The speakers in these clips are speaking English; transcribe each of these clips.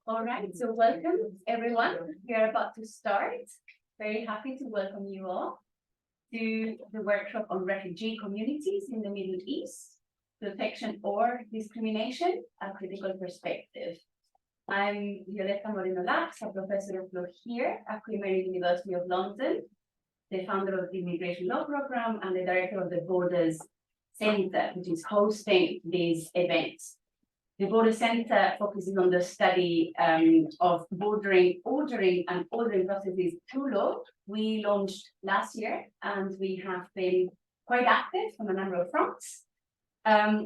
All right, so welcome everyone. We are about to start. Very happy to welcome you all to the workshop on refugee communities in the Middle East, protection or discrimination, a critical perspective. I'm Violetta Moreno-Lax, a professor of law here at Queen Mary University of London, the founder of the Immigration Law Program and the director of the OrderS Center, which is hosting these events. The OrderS Center focuses on the study of ordering and ordering processes through law. We launched last year, and we have been quite active on a number of fronts.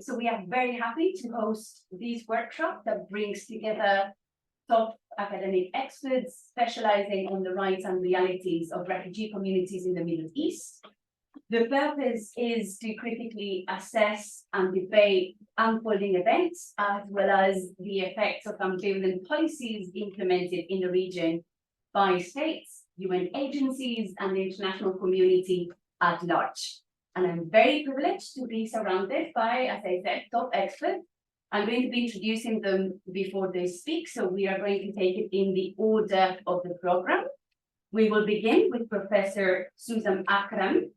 So we are very happy to host this workshop that brings together top academic experts specializing on the rights and realities of refugee communities in the Middle East. The purpose is to critically assess and debate unfolding events, as well as the effects of ambivalent policies implemented in the region by states, UN agencies, and the international community at large. And I'm very privileged to be surrounded by, as I said, top experts. I'm going to be introducing them before they speak, so we are going to take it in the order of the program. We will begin with Professor Susan Akram.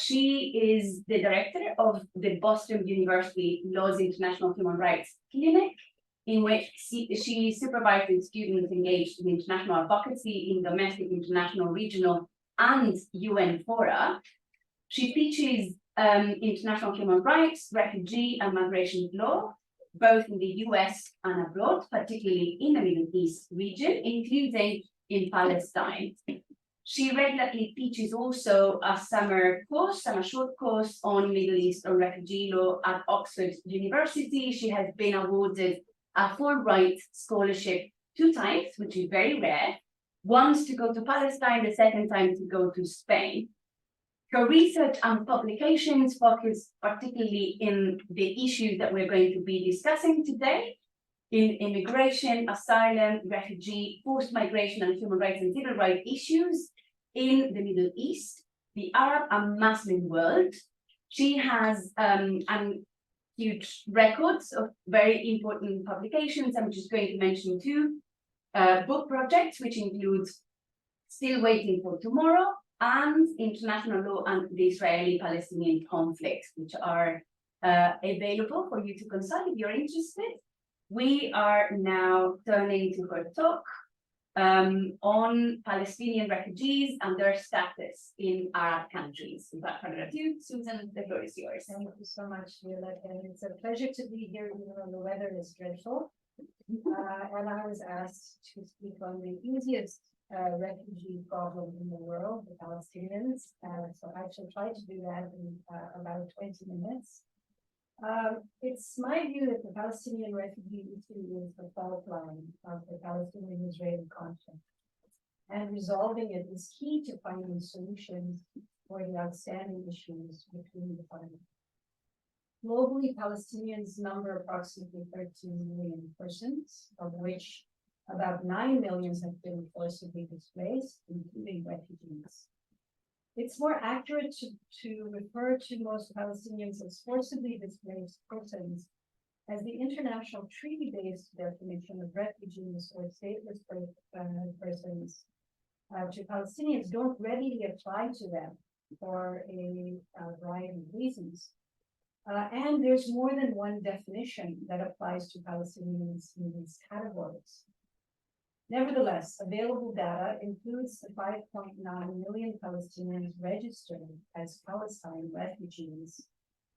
She is the director of the Boston University Law's International Human Rights Clinic, in which she supervises students engaged in international advocacy in domestic, international, regional, and UN fora. She teaches international human rights, refugee, and migration law, both in the US and abroad, particularly in the Middle East region, including in Palestine. She regularly teaches also a summer short course on Middle East or refugee law at Oxford University. She has been awarded a Fulbright scholarship 2 times, which is very rare. Once to go to Palestine, the second time to go to Spain. Her research and publications focus particularly in the issues that we're going to be discussing today, in immigration, asylum, refugee, forced migration, and human rights and civil rights issues in the Middle East, the Arab and Muslim world. She has huge records of very important publications. I'm just going to mention 2 book projects, which includes Still Waiting for Tomorrow and International Law and the Israeli-Palestinian Conflict, which are available for you to consult if you're interested. We are now turning to her talk on Palestinian refugees and their status in Arab countries. Without further ado, Susan, the floor is yours. Thank you so much, Violetta. And it's a pleasure to be here, even though the weather is dreadful. And I was asked to speak on the easiest refugee problem in the world, the Palestinians. So I shall try to do that in about 20 minutes. It's my view that the Palestinian refugee issue is the fault line of the Palestinian-Israeli conflict. And resolving it is key to finding solutions for the outstanding issues between the parties. Globally, Palestinians number approximately 13 million persons, of which about 9 million have been forcibly displaced, including refugees. It's more accurate to refer to most Palestinians as forcibly displaced persons, as the international treaty-based definition of refugees or stateless persons to Palestinians don't readily apply to them for a variety of reasons. And there's more than one definition that applies to Palestinians in these categories. Nevertheless, available data includes the 5.9 million Palestinians registered as Palestine refugees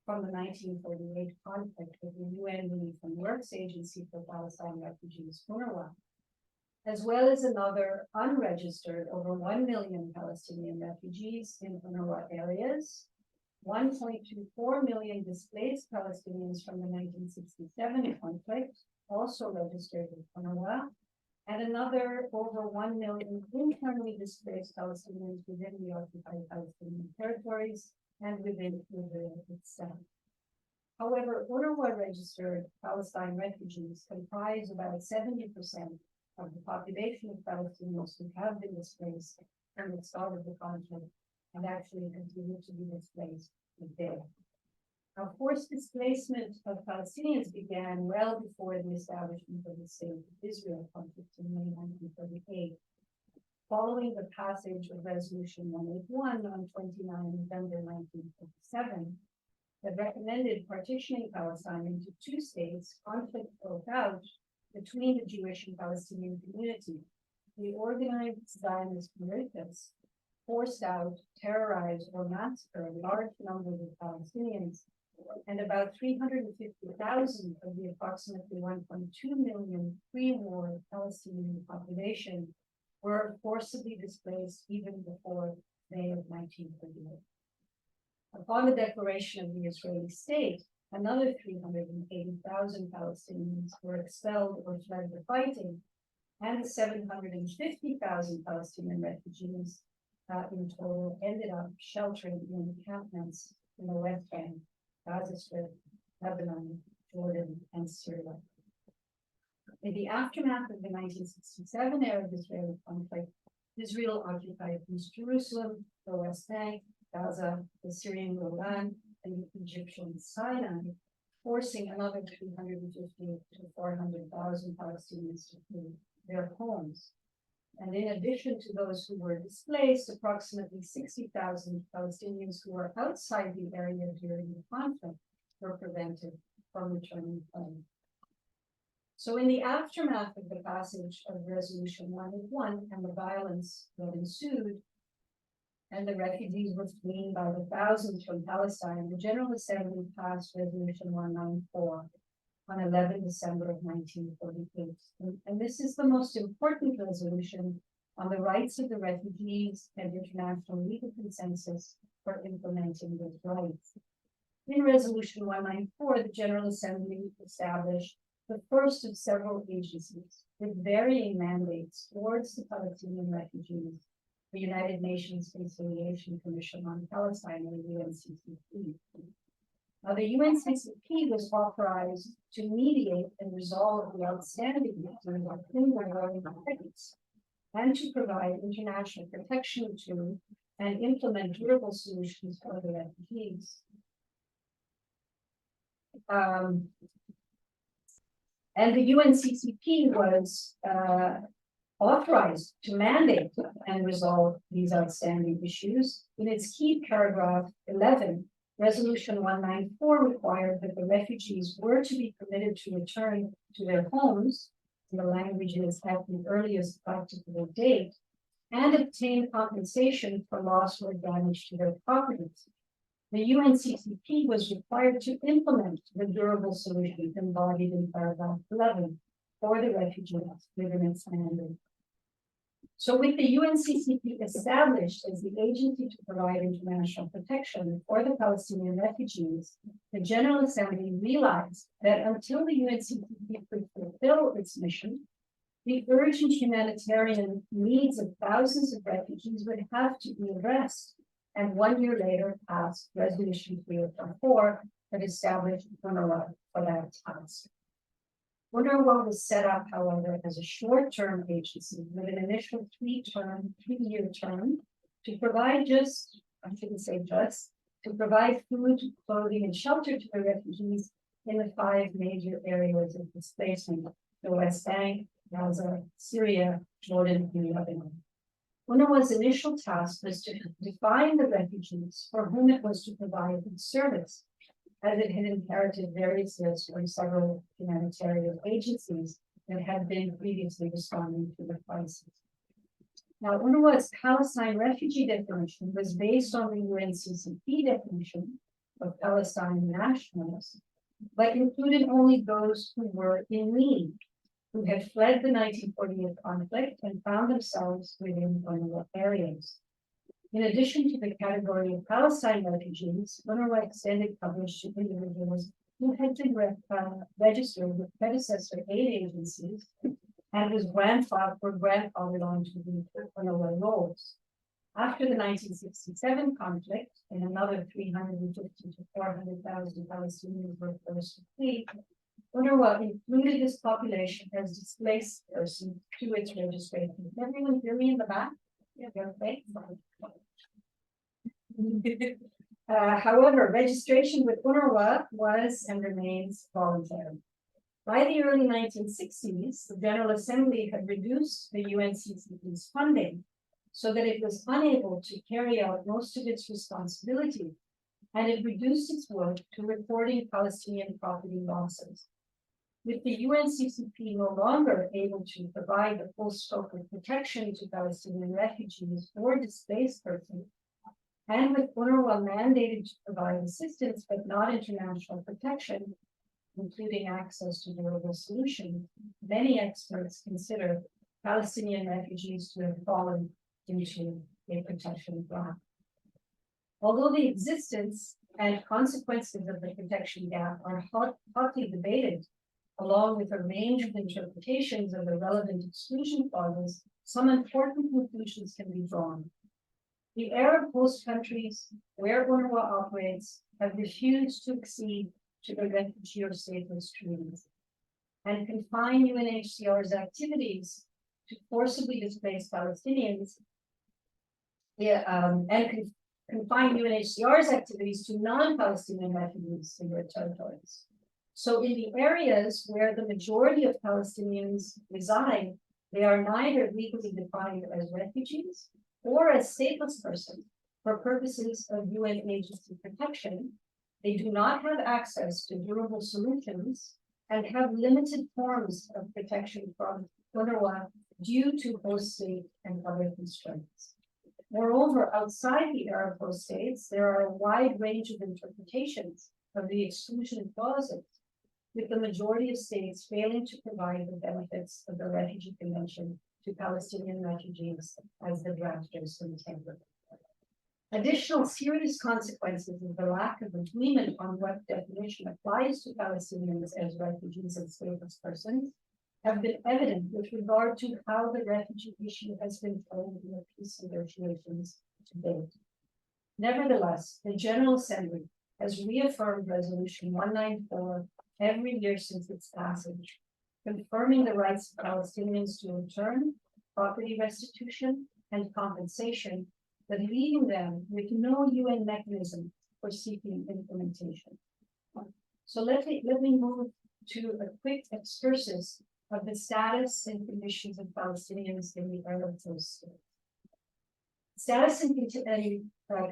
from the 1948 conflict with the UN Relief and Works Agency for Palestine Refugees, UNRWA, as well as another unregistered over 1 million Palestinian refugees in UNRWA areas, 1.24 million displaced Palestinians from the 1967 conflict, also registered with UNRWA, and another over 1 million internally displaced Palestinians within the occupied Palestinian territories and within Israel itself. However, UNRWA-registered Palestine refugees comprise about 70% of the population of Palestinians who have been displaced from the start of the conflict and actually continue to be displaced today. Now, forced displacement of Palestinians began well before the establishment of the State of Israel conflict in May 1948. Following the passage of Resolution 181 on 29 November 1947, that recommended partitioning Palestine into two states, conflict broke out between the Jewish and Palestinian community. The organized Zionist militias forced out, terrorized, or massacred large numbers of Palestinians, and about 350,000 of the approximately 1.2 million pre-war Palestinian population were forcibly displaced even before May of 1948. Upon the declaration of the Israeli state, another 380,000 Palestinians were expelled or fled the fighting, and the 750,000 Palestinian refugees in total ended up sheltering in encampments in the West Bank, Gaza Strip, Lebanon, Jordan, and Syria. In the aftermath of the 1967 Arab Israeli conflict, Israel occupied East Jerusalem, the West Bank, Gaza, the Syrian Golan, and the Egyptian Sinai, forcing another 350 to 400,000 Palestinians to flee their homes. And in addition to those who were displaced, approximately 60,000 Palestinians who were outside the area during the conflict were prevented from returning home. So in the aftermath of the passage of Resolution 181 and the violence that ensued, and the refugees were fleeing by the thousands from Palestine, the General Assembly passed Resolution 194 on 11 December of 1948. And this is the most important resolution on the rights of the refugees and international legal consensus for implementing those rights. In Resolution 194, the General Assembly established the first of several agencies with varying mandates towards the Palestinian refugees, the United Nations Conciliation Commission on Palestine, or UNCCP. Now, the UNCCP was authorized to mediate and resolve the outstanding issues of human rights and to provide international protection to and implement durable solutions for the refugees. And the UNCCP was authorized to mandate and resolve these outstanding issues. In its key paragraph 11, Resolution 194 required that the refugees were to be permitted to return to their homes, in the languages at the earliest practicable date, and obtain compensation for loss or damage to their properties. The UNCCP was required to implement the durable solutions embodied in paragraph 11 for the refugees within its mandate. So with the UNCCP established as the agency to provide international protection for the Palestinian refugees, the General Assembly realized that until the UNCCP could fulfill its mission, the urgent humanitarian needs of thousands of refugees would have to be addressed. And 1 year later passed Resolution 304 that established UNRWA for that task. UNRWA was set up, however, as a short-term agency with an initial three-year term to provide to provide food, clothing, and shelter to the refugees in the 5 major areas of displacement: the West Bank, Gaza, Syria, Jordan, and Lebanon. UNRWA's initial task was to define the refugees for whom it was to provide service, as it had inherited various lists from several humanitarian agencies that had been previously responding to the crisis. Now, UNRWA's Palestine refugee definition was based on the UNCCP definition of Palestine nationals, but included only those who were in need, who had fled the 1948 conflict and found themselves within UNRWA areas. In addition to the category of Palestine refugees, UNRWA extended coverage to individuals who had been registered with predecessor aid agencies and were grandfathered onto the UNRWA roles. After the 1967 conflict, and another 350 to 400,000 Palestinians were forced to flee, UNRWA included this population as displaced persons to its registration. Can everyone hear me in the back? Yeah, okay. However, registration with UNRWA was and remains voluntary. By the early 1960s, the General Assembly had reduced the UNCCP's funding so that it was unable to carry out most of its responsibility, and it reduced its work to reporting Palestinian property losses. With the UNCCP no longer able to provide the full scope of protection to Palestinian refugees or displaced persons, and with UNRWA mandated to provide assistance but not international protection, including access to durable solutions, many experts consider Palestinian refugees to have fallen into a protection gap. Although the existence and consequences of the protection gap are hotly debated, along with a range of interpretations of the relevant exclusion clauses, some important conclusions can be drawn. The Arab host countries where UNRWA operates have refused to accede to the refugee or stateless treaties and confine UNHCR's activities to forcibly displaced Palestinians, confine UNHCR's activities to non-Palestinian refugees in their territories. So in the areas where the majority of Palestinians reside, they are neither legally defined as refugees or as stateless persons for purposes of UN agency protection. They do not have access to durable solutions and have limited forms of protection from UNRWA due to host state and other constraints. Moreover, outside the Arab host states, there are a wide range of interpretations of the exclusion clauses, with the majority of states failing to provide the benefits of the Refugee Convention to Palestinian refugees as the drafters intended. Additional serious consequences of the lack of agreement on what definition applies to Palestinians as refugees and stateless persons have been evident with regard to how the refugee issue has been played in the peace negotiations to date. Nevertheless, the General Assembly has reaffirmed Resolution 194 every year since its passage, confirming the rights of Palestinians to return, property restitution, and compensation, but leaving them with no UN mechanism for seeking implementation. So let me move to a quick excursus of the status and conditions of Palestinians in the Arab host state. Status and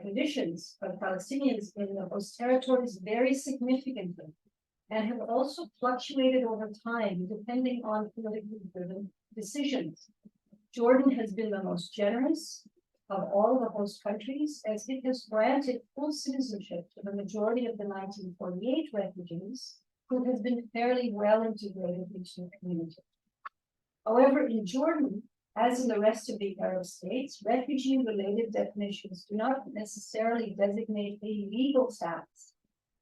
conditions of Palestinians in the host territories vary significantly and have also fluctuated over time depending on politically driven decisions. Jordan has been the most generous of all the host countries, as it has granted full citizenship to the majority of the 1948 refugees, who have been fairly well integrated into the community. However, in Jordan, as in the rest of the Arab states, refugee-related definitions do not necessarily designate a legal status,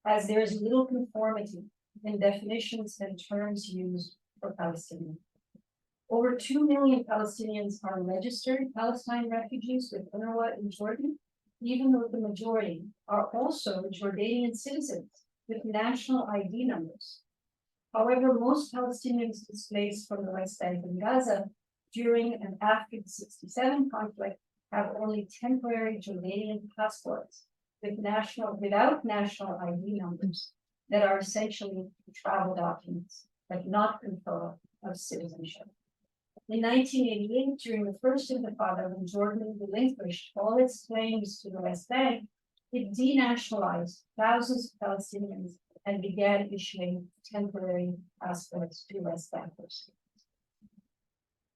as there is little conformity in definitions and terms used for Palestinians. Over 2 million Palestinians are registered Palestine refugees with UNRWA in Jordan, even though the majority are also Jordanian citizens with national ID numbers. However, most Palestinians displaced from the West Bank and Gaza during and after the '67 conflict have only temporary Jordanian passports without national ID numbers that are essentially travel documents, but not control of citizenship. In 1988, during the first Intifada, when Jordan relinquished all its claims to the West Bank, it denationalized thousands of Palestinians and began issuing temporary passports to West Bankers.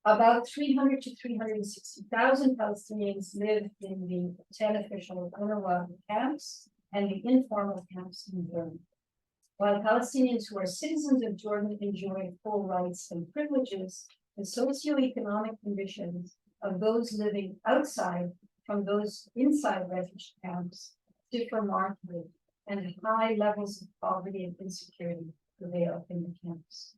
About 300 to 360,000 Palestinians live in the 10 official UNRWA camps and the informal camps in Jordan. While Palestinians who are citizens of Jordan enjoy full rights and privileges, the socioeconomic conditions of those living outside from those inside refugee camps differ markedly, and high levels of poverty and insecurity prevail in the camps.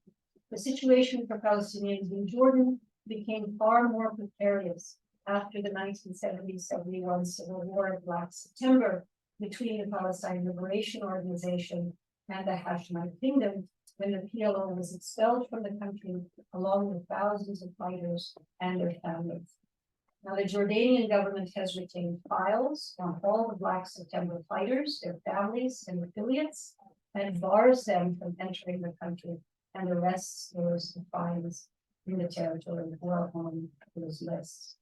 The situation for Palestinians in Jordan became far more precarious after the 1970-71 civil war of Black September between the Palestine Liberation Organization and the Hashemite Kingdom, when the PLO was expelled from the country along with thousands of fighters and their families. Now, the Jordanian government has retained files on all the Black September fighters, their families and affiliates, and bars them from entering the country and arrests those who finds in the territory who are on those lists.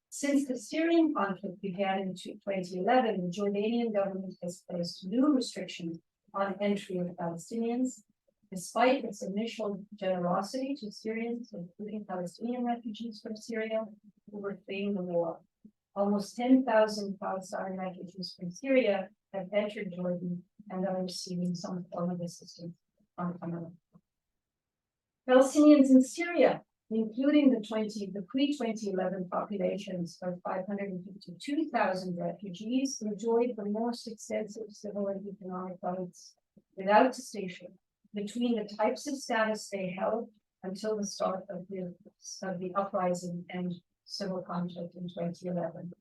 Since the Syrian conflict began in 2011, the Jordanian government has placed new restrictions on entry of Palestinians, despite its initial generosity to Syrians, including Palestinian refugees from Syria who were fleeing the war. Almost 10,000 Palestinian refugees from Syria have entered Jordan and are receiving some form of assistance from Canada. Palestinians in Syria, including the pre-2011 populations of 552,000 refugees, enjoyed the most extensive civil and economic rights without distinction between the types of status they held until the start of the uprising and civil conflict in 2011.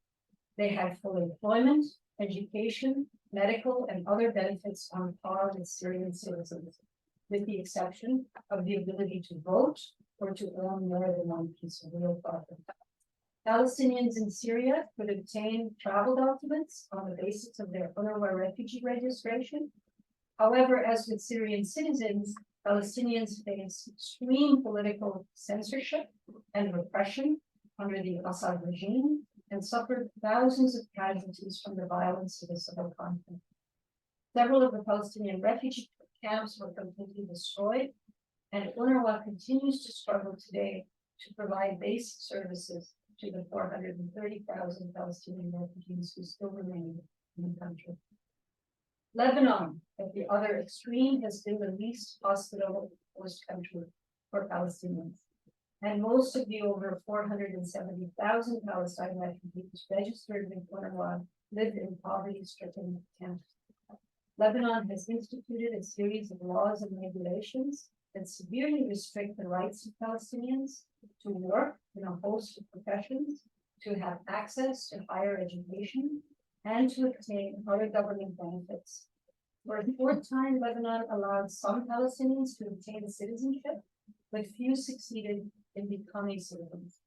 They had full employment, education, medical, and other benefits on par with Syrian citizens, with the exception of the ability to vote or to own more than one piece of real property. Palestinians in Syria could obtain travel documents on the basis of their UNRWA refugee registration. However, as with Syrian citizens, Palestinians face extreme political censorship and repression under the Assad regime and suffered thousands of casualties from the violence of the civil conflict. Several of the Palestinian refugee camps were completely destroyed, and UNRWA continues to struggle today to provide basic services to the 430,000 Palestinian refugees who still remain in the country. Lebanon, at the other extreme, has been the least hospitable host country for Palestinians, and most of the over 470,000 Palestinian refugees registered with UNRWA live in poverty-stricken camps. Lebanon has instituted a series of laws and regulations that severely restrict the rights of Palestinians to work in a host of professions, to have access to higher education, and to obtain other government benefits. For a short time, Lebanon allowed some Palestinians to obtain citizenship, but few succeeded in becoming citizens.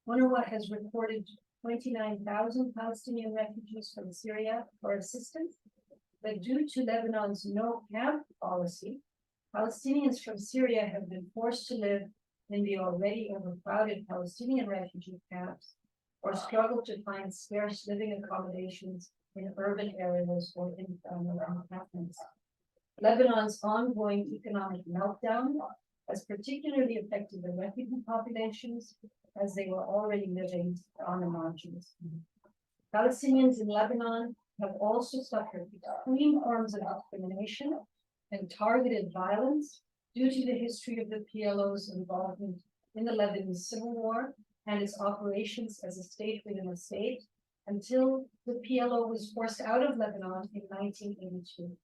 UNRWA has reported 29,000 Palestinian refugees from Syria for assistance, but due to Lebanon's no-camp policy, Palestinians from Syria have been forced to live in the already overcrowded Palestinian refugee camps or struggle to find scarce living accommodations in urban areas or informal encampments. Lebanon's ongoing economic meltdown has particularly affected the refugee populations as they were already living on the margins. Palestinians in Lebanon have also suffered extreme forms of discrimination and targeted violence due to the history of the PLO's involvement in the Lebanese Civil War and its operations as a state within a state until the PLO was forced out of Lebanon in 1982.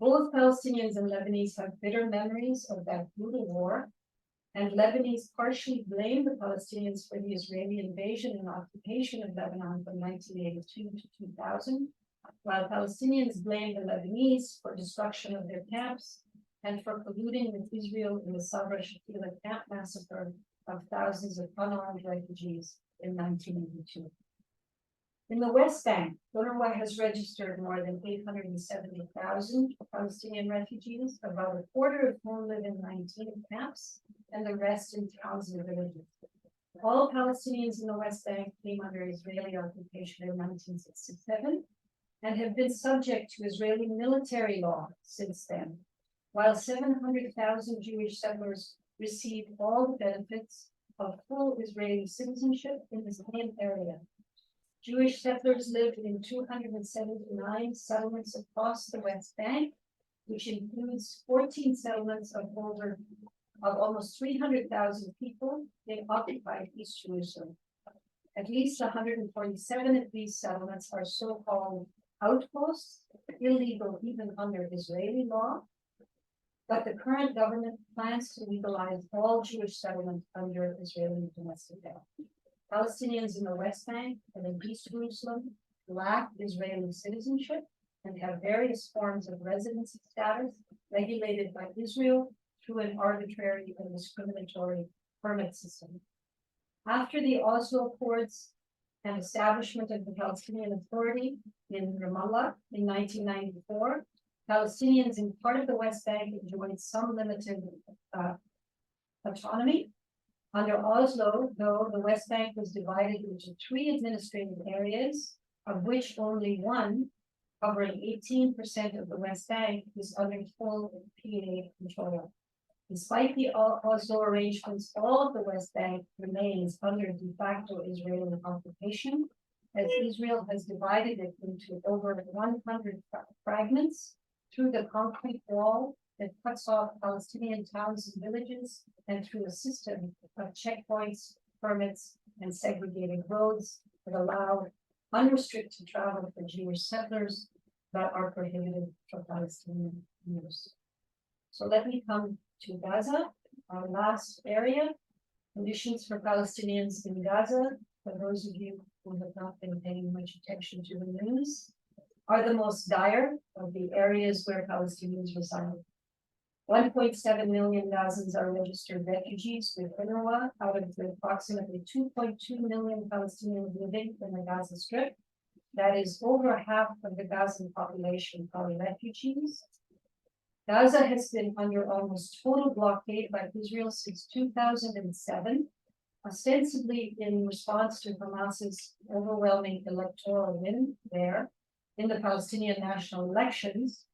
Both Palestinians and Lebanese have bitter memories of that brutal war, and Lebanese partially blame the Palestinians for the Israeli invasion and occupation of Lebanon from 1982 to 2000, while Palestinians blame the Lebanese for destruction of their camps and for colluding with Israel in the Sabra Shatila camp massacre of thousands of unarmed refugees in 1982. In the West Bank, UNRWA has registered more than 870,000 Palestinian refugees, about a quarter of whom live in 19 camps, and the rest in towns and villages. All Palestinians in the West Bank came under Israeli occupation in 1967 and have been subject to Israeli military law since then, while 700,000 Jewish settlers received all the benefits of full Israeli citizenship in the same area. Jewish settlers lived in 279 settlements across the West Bank, which includes 14 settlements of almost 300,000 people in occupied East Jerusalem. At least 147 of these settlements are so-called outposts, illegal even under Israeli law, but the current government plans to legalize all Jewish settlements under Israeli domestic law. Palestinians in the West Bank and in East Jerusalem lack Israeli citizenship and have various forms of residency status regulated by Israel through an arbitrary and discriminatory permit system. After the Oslo Accords and establishment of the Palestinian Authority in Ramallah in 1994, Palestinians in part of the West Bank enjoyed some limited autonomy. Under Oslo, though, the West Bank was divided into 3 administrative areas, of which only one, covering 18% of the West Bank, was under full PA control. Despite the Oslo arrangements, all of the West Bank remains under de facto Israeli occupation, as Israel has divided it into over 100 fragments through the concrete wall that cuts off Palestinian towns and villages, and through a system of checkpoints, permits, and segregated roads that allow unrestricted travel for Jewish settlers but are prohibited for Palestinian use. So let me come to Gaza, our last area. Conditions for Palestinians in Gaza, for those of you who have not been paying much attention to the news, are the most dire of the areas where Palestinians reside. 1.7 million Gazans are registered refugees with UNRWA out of the approximately 2.2 million Palestinians living in the Gaza Strip. That is over half of the Gazan population are refugees. Gaza has been under almost total blockade by Israel since 2007, ostensibly in response to Hamas's overwhelming electoral win there in the Palestinian national elections.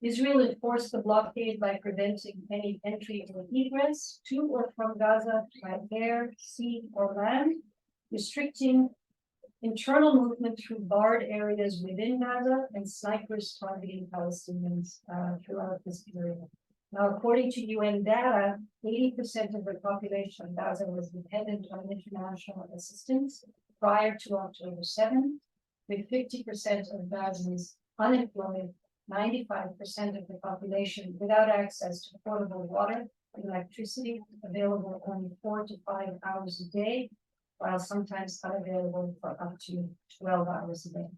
Israel enforced the blockade by preventing any entry or egress to or from Gaza by air, sea, or land, restricting internal movement through barred areas within Gaza, and snipers targeting Palestinians throughout this period. Now, according to UN data, 80% of the population of Gaza was dependent on international assistance prior to October 7, with 50% of Gazans unemployed, 95% of the population without access to potable water and electricity, available only 4 to 5 hours a day, while sometimes unavailable for up to 12 hours a day.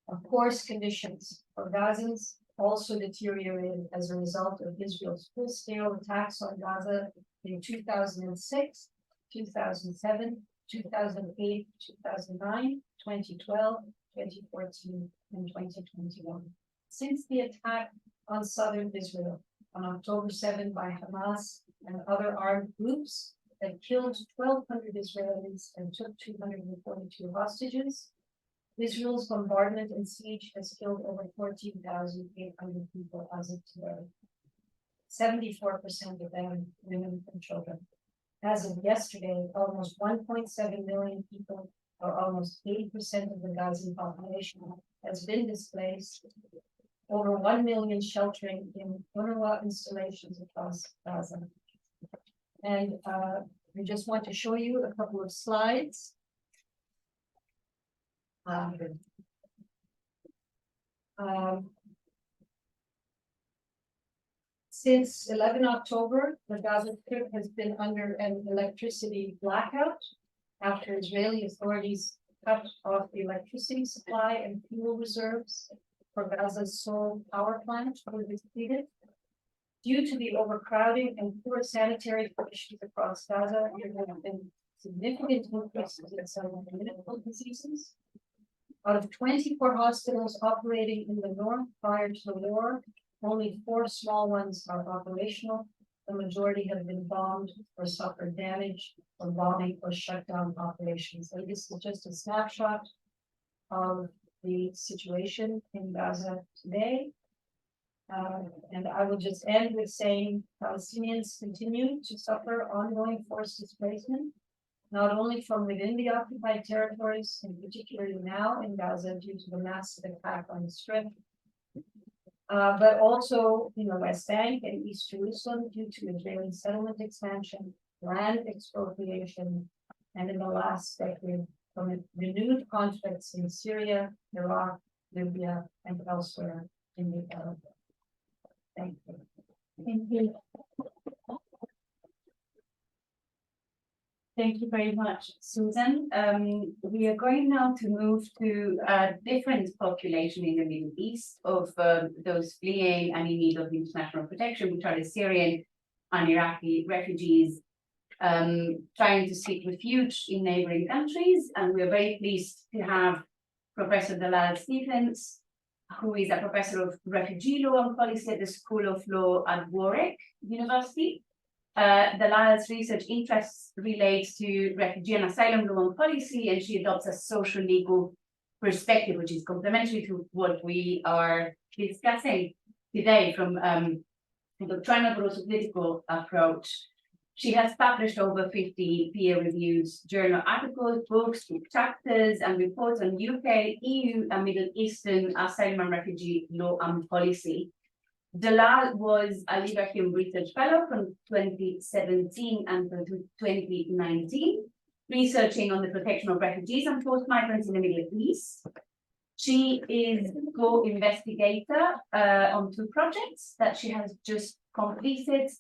Of course, conditions for Gazans also deteriorated as a result of Israel's full-scale attacks on Gaza in 2006, 2007, 2008, 2009, 2012, 2014, and 2021. Since the attack on southern Israel on October 7 by Hamas and other armed groups that killed 1,200 Israelis and took 242 hostages, Israel's bombardment and siege has killed over 14,800 people as of today. 74% of them women and children. As of yesterday, almost 1.7 million people, or almost 80% of the Gazan population, has been displaced. Over 1 million sheltering in UNRWA installations across Gaza. And we just want to show you a couple of slides. Since 11 October, the Gaza Strip has been under an electricity blackout after Israeli authorities cut off the electricity supply and fuel reserves for Gaza's sole power plant was depleted. Due to the overcrowding and poor sanitary conditions across Gaza, there have been significant increases in some communicable diseases. Out of 24 hospitals operating in the north prior to the war, only 4 small ones are operational. The majority have been bombed or suffered damage from bombing or shutdown operations. So this is just a snapshot of the situation in Gaza today. And I will just end with saying Palestinians continue to suffer ongoing forced displacement, not only from within the occupied territories, and particularly now in Gaza due to the massive attack on the Strip, but also in the West Bank and East Jerusalem due to Israeli settlement expansion, land expropriation, and in the last decade from renewed conflicts in Syria, Iraq, Libya, and elsewhere in the Arab world. Thank you. Thank you. Thank you very much, Susan. We are going now to move to a different population in the Middle East of those fleeing and in need of international protection, which are the Syrian and Iraqi refugees. trying to seek refuge in neighbouring countries. And we're very pleased to have Professor Dalal Stephens, who is a professor of refugee law and policy at the School of Law at Warwick University. Dalal's research interests relate to refugee and asylum law and policy, and she adopts a social legal perspective, which is complementary to what we are discussing today from a doctrinal but also political approach. She has published over 50 peer-reviewed journal articles, books, chapters, and reports on UK, EU, and Middle Eastern asylum and refugee law and policy. Dalal was a Liverpool Research Fellow from 2017 until 2019, researching on the protection of refugees and forced migrants in the Middle East. She is co-investigator on 2 projects that she has just completed,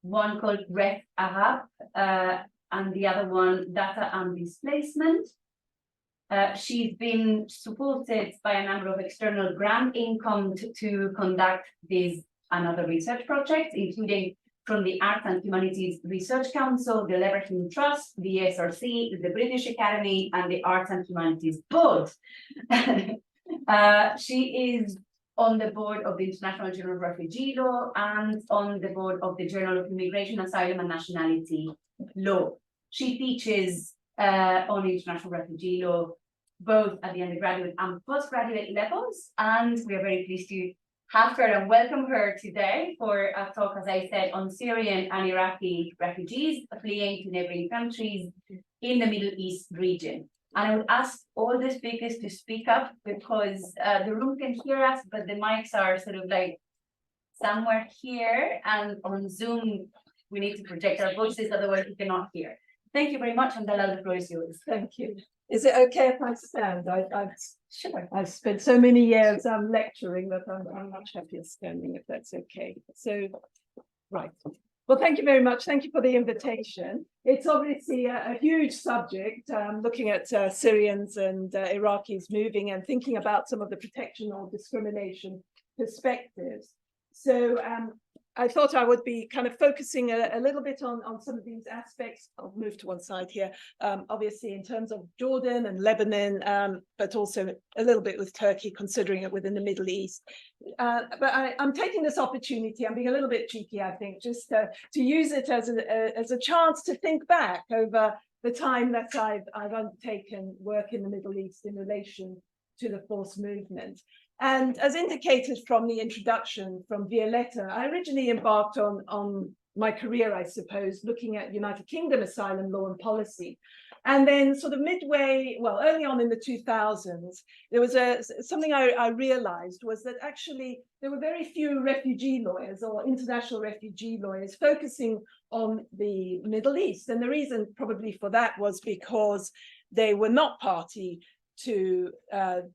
one called Ref Arab, and the other one, Data and Displacement. She's been supported by a number of external grant income to conduct this and other research projects, including from the Arts and Humanities Research Council, the Leverhulme Trust, the SRC, the British Academy, and the Arts and Humanities Board. She is on the board of the International Journal of Refugee Law and on the board of the Journal of Immigration, Asylum, and Nationality Law. She teaches on international refugee law, both at the undergraduate and postgraduate levels, and we are very pleased to have her and welcome her today for a talk, as I said, on Syrian and Iraqi refugees fleeing to neighboring countries in the Middle East region. And I would ask all the speakers to speak up because the room can hear us, but the mics are sort of like somewhere here, and on Zoom, we need to project our voices, otherwise we cannot hear. Thank you very much, and Dalal, the floor is yours. Thank you. Is it okay if I stand? I've spent so many years lecturing that I'm much happier standing, if that's okay. So, right. Well, thank you very much. Thank you for the invitation. It's obviously a huge subject, looking at Syrians and Iraqis moving and thinking about some of the protection or discrimination perspectives. So I thought I would be kind of focusing a little bit on some of these aspects. I'll move to one side here, obviously in terms of Jordan and Lebanon, but also a little bit with Turkey, considering it within the Middle East. But I'm taking this opportunity, I'm being a little bit cheeky, I think, just to use it as a chance to think back over the time that I've undertaken work in the Middle East in relation to the forced movement. And as indicated from the introduction from Violetta, I originally embarked on my career, I suppose, looking at United Kingdom asylum law and policy. And then sort of midway, well, early on in the 2000s, there was something I realized was that actually there were very few refugee lawyers or international refugee lawyers focusing on the Middle East. And the reason probably for that was because they were not party to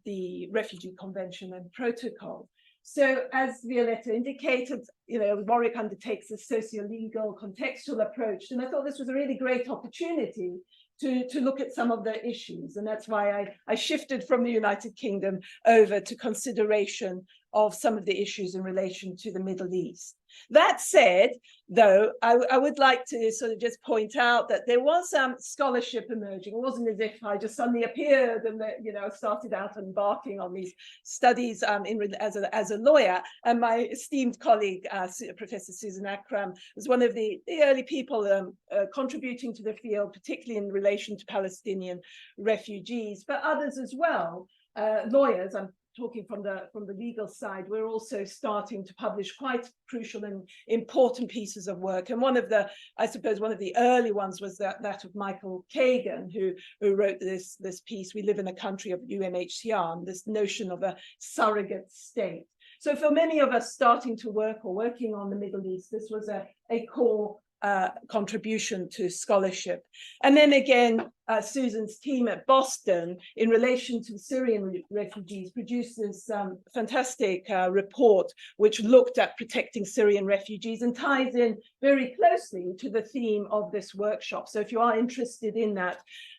the Refugee Convention and Protocol. So as Violetta indicated, Warwick undertakes a socio-legal contextual approach, and I thought this was a really great opportunity to look at some of the issues, and that's why I shifted from the United Kingdom over to consideration of some of the issues in relation to the Middle East. That said, though, I would like to sort of just point out that there was scholarship emerging. It wasn't as if I just suddenly appeared and started out embarking on these studies as a lawyer. And my esteemed colleague, Professor Susan Akram, was one of the early people contributing to the field, particularly in relation to Palestinian refugees, but others as well. Lawyers, I'm talking from the legal side, we're also starting to publish quite crucial and important pieces of work. And one of the early ones was that of Michael Kagan, who wrote this piece, We Live in a Country of UNHCR, and this notion of a surrogate state. So for many of us starting to work or working on the Middle East, this was a core contribution to scholarship. And then again, Susan's team at Boston, in relation to Syrian refugees, produced this fantastic report which looked at protecting Syrian refugees and ties in very closely to the theme of this workshop. So if you are interested in that,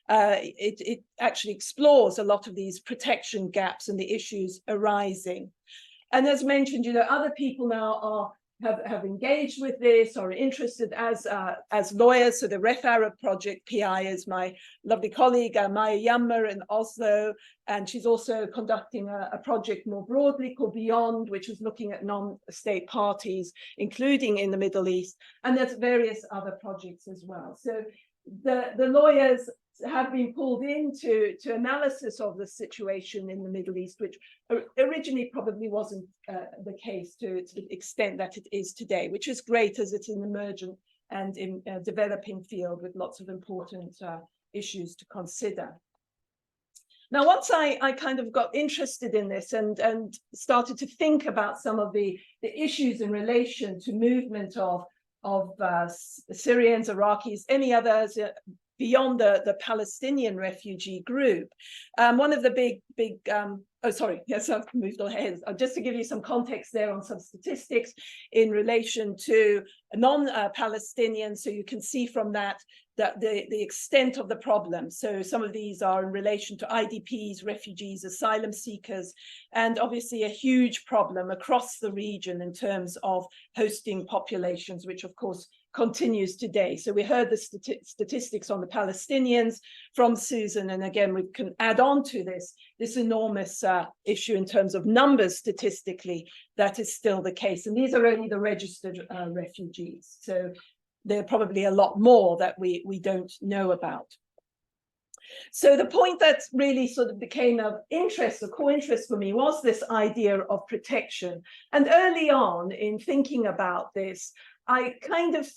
it actually explores a lot of these protection gaps and the issues arising. And as mentioned, other people now are have engaged with this or are interested as lawyers. So the Ref Arab Project PI is my lovely colleague, Maya Yammer in Oslo, and she's also conducting a project more broadly called Beyond, which is looking at non-state parties, including in the Middle East, and there's various other projects as well. So the lawyers have been pulled into analysis of the situation in the Middle East, which originally probably wasn't the case to the extent that it is today, which is great as it's an emergent and in developing field with lots of important issues to consider. Now, once I kind of got interested in this and started to think about some of the issues in relation to movement of Syrians, Iraqis, any others beyond the Palestinian refugee group. One of the big oh, sorry, yes, I've moved ahead. Just to give you some context there on some statistics in relation to non-Palestinians, so you can see from that the extent of the problem. So some of these are in relation to IDPs, refugees, asylum seekers, and obviously a huge problem across the region in terms of hosting populations, which of course continues today. So we heard the statistics on the Palestinians from Susan, and again, we can add on to this enormous issue in terms of numbers statistically. That is still the case. And these are only the registered refugees. So there are probably a lot more that we don't know about. So the point that really sort of became of interest, of core interest for me, was this idea of protection. And early on in thinking about this, I kind of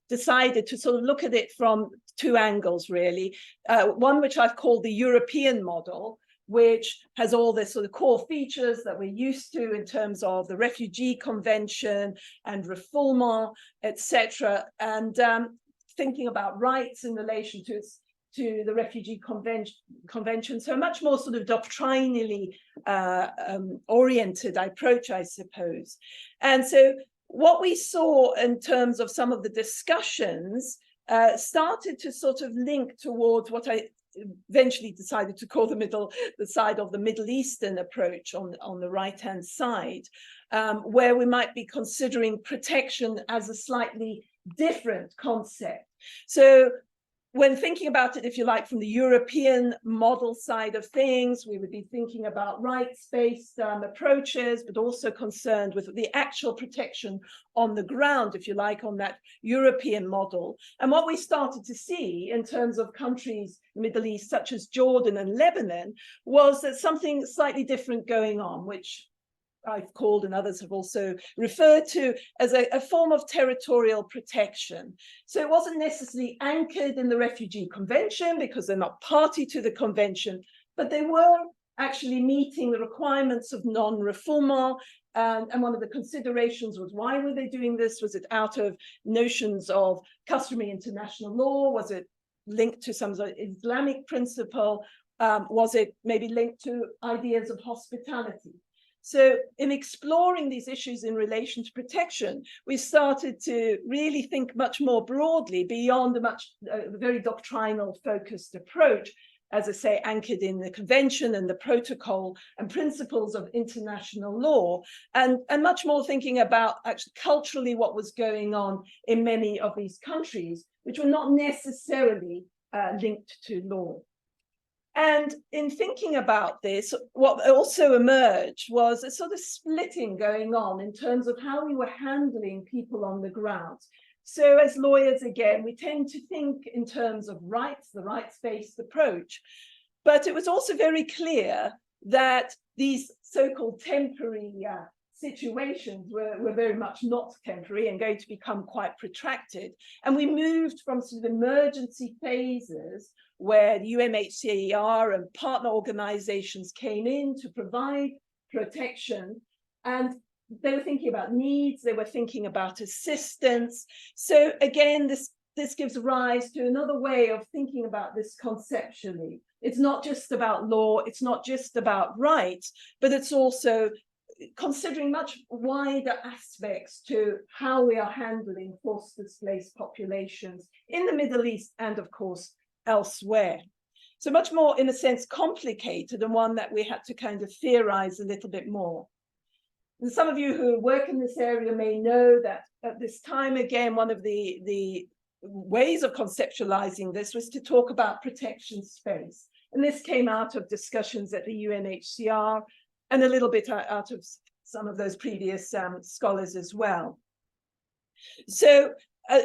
decided to sort of look at it from two angles, really. One which I've called the European model, which has all the sort of core features that we're used to in terms of the Refugee Convention and refoulement, etc., and thinking about rights in relation to the Refugee Convention. So a much more sort of doctrinally oriented approach, I suppose. And so what we saw in terms of some of the discussions started to sort of link towards what I eventually decided to call the side of the Middle Eastern approach on the right-hand side, where we might be considering protection as a slightly different concept. So when thinking about it, if you like, from the European model side of things, we would be thinking about rights-based approaches, but also concerned with the actual protection on the ground, if you like, on that European model. And what we started to see in terms of countries in the Middle East, such as Jordan and Lebanon, was that something slightly different going on, which I've called and others have also referred to as a form of territorial protection. So it wasn't necessarily anchored in the Refugee Convention because they're not party to the convention, but they were actually meeting the requirements of non-refoulement. And one of the considerations was, why were they doing this? Was it out of notions of customary international law? Was it linked to some sort of Islamic principle? Was it maybe linked to ideas of hospitality? So in exploring these issues in relation to protection, we started to really think much more broadly beyond a very doctrinal focused approach, as I say, anchored in the convention and the protocol and principles of international law, and much more thinking about actually culturally what was going on in many of these countries, which were not necessarily linked to law. And in thinking about this, what also emerged was a sort of splitting going on in terms of how we were handling people on the ground. So as lawyers, again, we tend to think in terms of rights, the rights-based approach. But it was also very clear that these so-called temporary situations were very much not temporary and going to become quite protracted. And we moved from sort of emergency phases where the UNHCR and partner organizations came in to provide protection, and they were thinking about needs, they were thinking about assistance. So again, this gives rise to another way of thinking about this conceptually. It's not just about law, it's not just about rights, but it's also considering much wider aspects to how we are handling forced displaced populations in the Middle East and, of course, elsewhere. So much more, in a sense, complicated, and one that we had to kind of theorize a little bit more. And some of you who work in this area may know that at this time, again, one of the ways of conceptualizing this was to talk about protection space. And this came out of discussions at the UNHCR and a little bit out of some of those previous scholars as well. So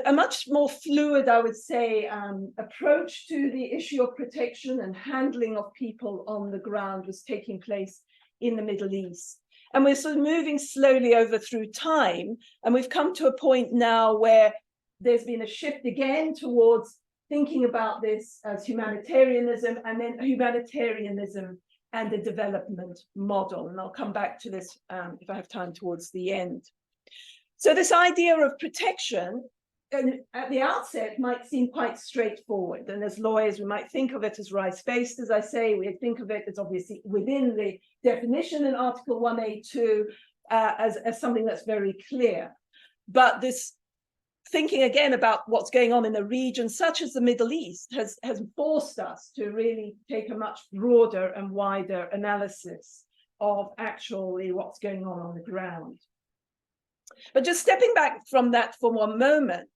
a much more fluid, I would say, approach to the issue of protection and handling of people on the ground was taking place in the Middle East. And we're sort of moving slowly over through time. And we've come to a point now where there's been a shift again towards thinking about this as humanitarianism, and then humanitarianism and the development model. And I'll come back to this if I have time towards the end. So this idea of protection, and at the outset, might seem quite straightforward. And as lawyers, we might think of it as rights-based, as I say. We think of it as obviously within the definition in Article 1A2 as something that's very clear. But this thinking again about what's going on in a region such as the Middle East has forced us to really take a much broader and wider analysis of actually what's going on the ground. But just stepping back from that for one moment,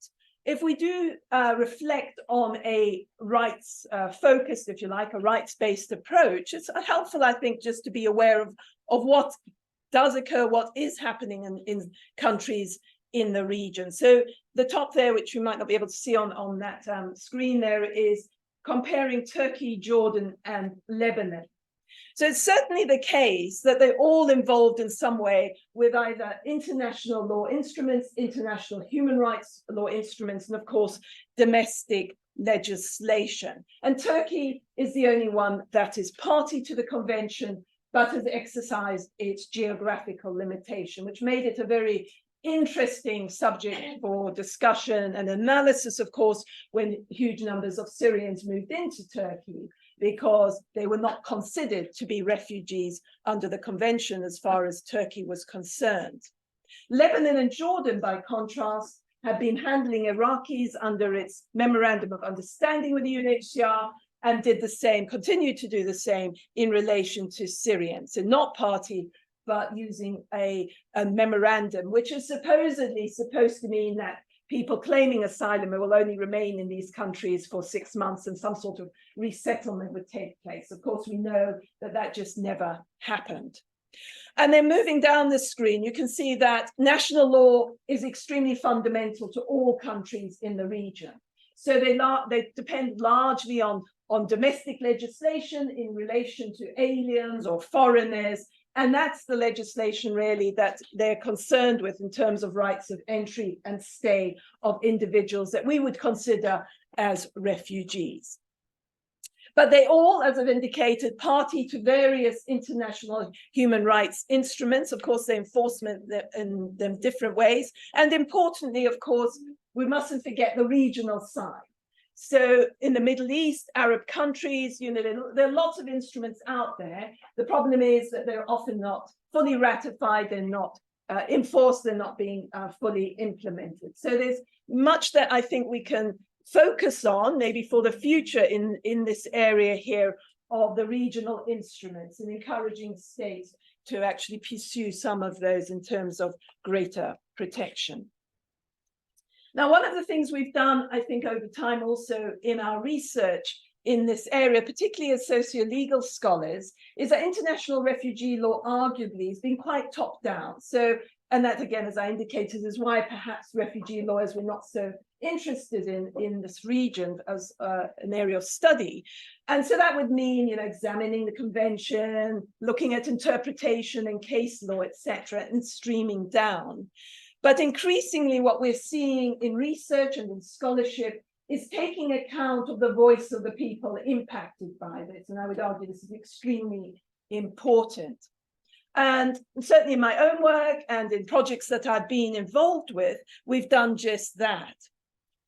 if we do reflect on a rights focused, if you like, a rights-based approach, it's helpful, I think, just to be aware of what does occur, what is happening in countries in the region. So the top there, which you might not be able to see on that screen there, is comparing Turkey, Jordan, and Lebanon. So it's certainly the case that they're all involved in some way with either international law instruments, international human rights law instruments, and of course, domestic legislation. And Turkey is the only one that is party to the convention, but has exercised its geographical limitation, which made it a very interesting subject for discussion and analysis, of course, when huge numbers of Syrians moved into Turkey, because they were not considered to be refugees under the convention as far as Turkey was concerned. Lebanon and Jordan, by contrast, have been handling Iraqis under its memorandum of understanding with the UNHCR and did the same, continued to do the same in relation to Syrians. So not party, but using a memorandum, which is supposedly supposed to mean that people claiming asylum will only remain in these countries for 6 months and some sort of resettlement would take place. Of course, we know that that just never happened. And then moving down the screen, you can see that national law is extremely fundamental to all countries in the region. So they depend largely on domestic legislation in relation to aliens or foreigners. And that's the legislation really that they're concerned with in terms of rights of entry and stay of individuals that we would consider as refugees. But they all, as I've indicated, party to various international human rights instruments. Of course, they enforce them in different ways. And importantly, of course, we mustn't forget the regional side. So in the Middle East, Arab countries, there are lots of instruments out there. The problem is that they're often not fully ratified, they're not enforced, they're not being fully implemented. So there's much that I think we can focus on, maybe for the future in this area here of the regional instruments and encouraging states to actually pursue some of those in terms of greater protection. Now, one of the things we've done, I think, over time also in our research in this area, particularly as socio-legal scholars, is that international refugee law arguably has been quite top-down. So, and that, again, as I indicated, is why perhaps refugee lawyers were not so interested in this region as an area of study. And so that would mean, examining the convention, looking at interpretation and case law, etc., and streaming down. But increasingly, what we're seeing in research and in scholarship is taking account of the voice of the people impacted by this. And I would argue this is extremely important. And certainly in my own work and in projects that I've been involved with, we've done just that.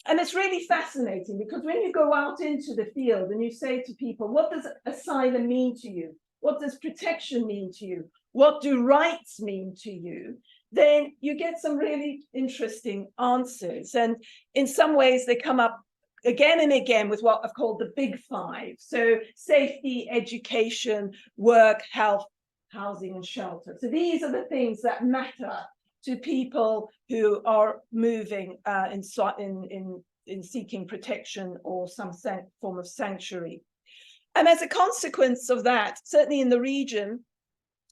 And it's really fascinating because when you go out into the field and you say to people, what does asylum mean to you? What does protection mean to you? What do rights mean to you? Then you get some really interesting answers. And in some ways, they come up again and again with what I've called the big five. So safety, education, work, health, housing and shelter. So these are the things that matter to people who are moving in seeking protection or some form of sanctuary. And as a consequence of that, certainly in the region,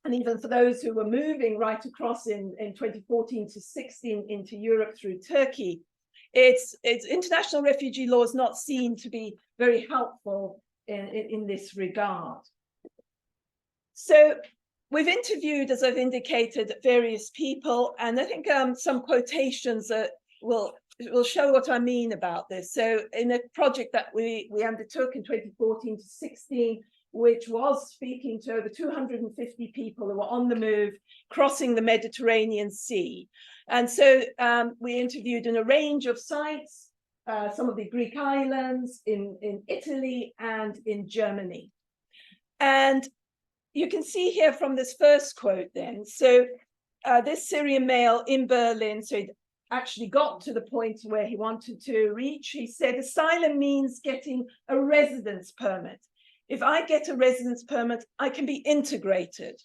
and even for those who were moving right across in 2014 to 16 into Europe through Turkey, it's international refugee law is not seen to be very helpful in this regard. So we've interviewed, as I've indicated, various people, and I think some quotations will show what I mean about this. So in a project that we undertook in 2014 to 16, which was speaking to over 250 people who were on the move, crossing the Mediterranean Sea. And so we interviewed in a range of sites, some of the Greek islands, in Italy and in Germany. And you can see here from this first quote then, so this Syrian male in Berlin, so he actually got to the point where he wanted to reach. He said, asylum means getting a residence permit. If I get a residence permit, I can be integrated,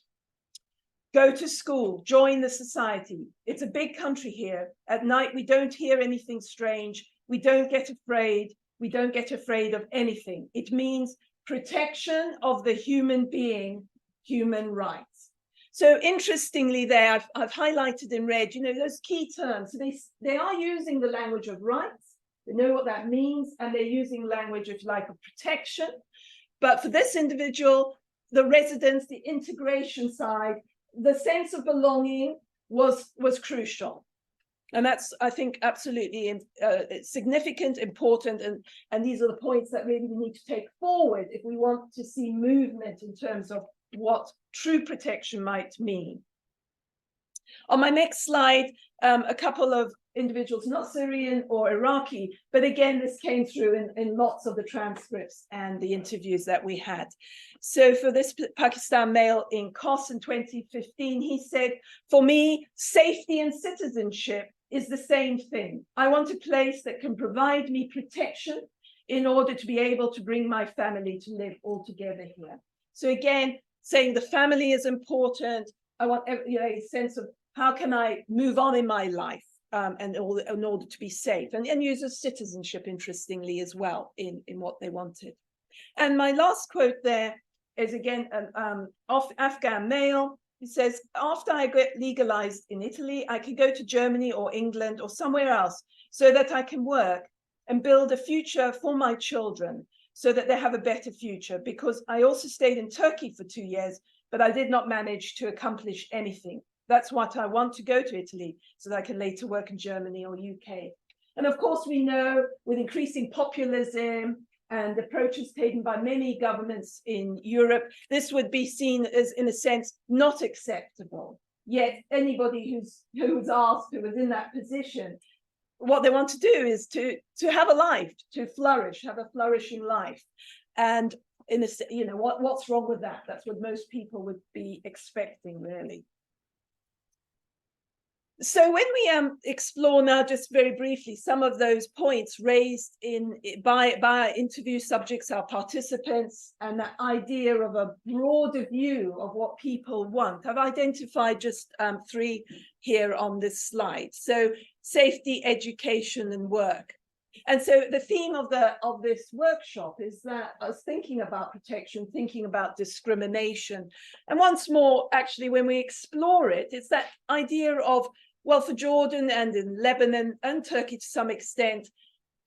go to school, join the society. It's a big country here. At night, we don't hear anything strange. We don't get afraid. We don't get afraid of anything. It means protection of the human being, human rights. So interestingly there, I've highlighted in red, you know, those key terms. So they are using the language of rights. They know what that means. And they're using language, if you like, of protection. But for this individual, the residence, the integration side, the sense of belonging was crucial. And that's, I think, absolutely significant, important, and these are the points that really we need to take forward if we want to see movement in terms of what true protection might mean. On my next slide, a couple of individuals, not Syrian or Iraqi, but again, this came through in lots of the transcripts and the interviews that we had. So for this Pakistan male in Kos in 2015, he said, for me, safety and citizenship is the same thing. I want a place that can provide me protection in order to be able to bring my family to live all together here. So again, saying the family is important. I want a sense of how can I move on in my life and in order to be safe, and uses citizenship, interestingly, as well in what they wanted. And my last quote there is again an Afghan male. He says, after I get legalized in Italy, I can go to Germany or England or somewhere else so that I can work and build a future for my children so that they have a better future, because I also stayed in Turkey for 2 years, but I did not manage to accomplish anything. That's what I want to go to Italy so that I can later work in Germany or UK. And of course, we know with increasing populism and approaches taken by many governments in Europe, this would be seen as, in a sense, not acceptable. Yet anybody who's asked, who was in that position, what they want to do is to have a life, to flourish, have a flourishing life. And in a, you know, what's wrong with that? That's what most people would be expecting, really. So when we explore now, just very briefly, some of those points raised by our interview subjects, our participants, and that idea of a broader view of what people want, I've identified just 3 here on this slide. So safety, education, and work. And so the theme of this workshop is that I was thinking about protection, thinking about discrimination. And once more, actually, when we explore it, it's that idea of, well, for Jordan and in Lebanon and Turkey to some extent,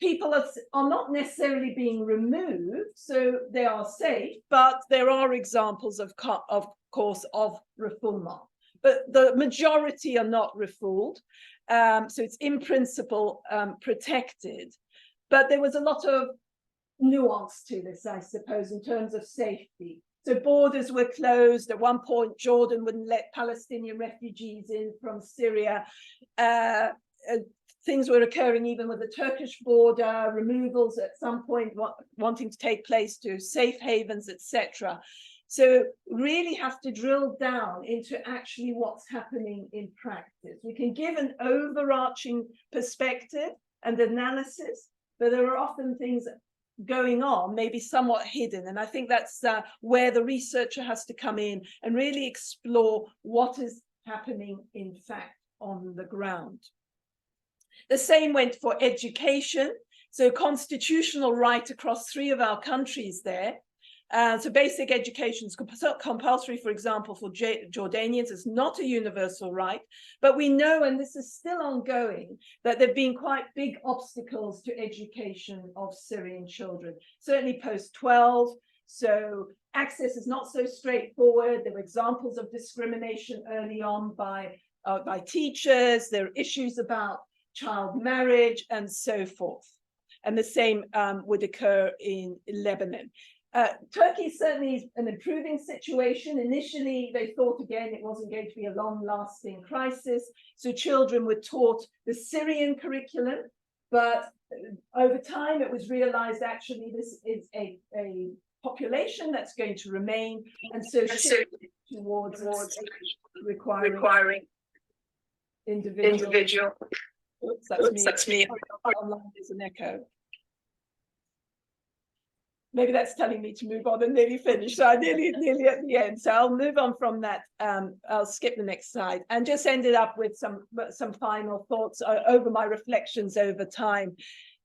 people are not necessarily being removed, so they are safe, but there are examples of course, of refoulement. But the majority are not refouled, so it's in principle protected. But there was a lot of nuance to this, I suppose, in terms of safety. So borders were closed. At one point, Jordan wouldn't let Palestinian refugees in from Syria. Things were occurring even with the Turkish border, removals at some point wanting to take place to safe havens, etc. So really have to drill down into actually what's happening in practice. We can give an overarching perspective and analysis, but there are often things going on may be somewhat hidden. And I think that's where the researcher has to come in and really explore what is happening, in fact, on the ground. The same went for education. So constitutional right across 3 of our countries there. So basic education is compulsory, for example, for Jordanians. It's not a universal right, but we know, and this is still ongoing, that there have been quite big obstacles to education of Syrian children, certainly post-12. So access is not so straightforward. There were examples of discrimination early on by teachers. There are issues about child marriage and so forth. And the same would occur in Lebanon. Turkey certainly is an improving situation. Initially, they thought, again, it wasn't going to be a long-lasting crisis. So children were taught the Syrian curriculum. But over time, it was realized, actually, this is a population that's going to remain. And so towards requiring individual. Oops, that's me. Online is an echo. Maybe that's telling me to move on and nearly finish. So I'm nearly at the end. So I'll move on from that. I'll skip the next slide and just ended up with some final thoughts over my reflections over time.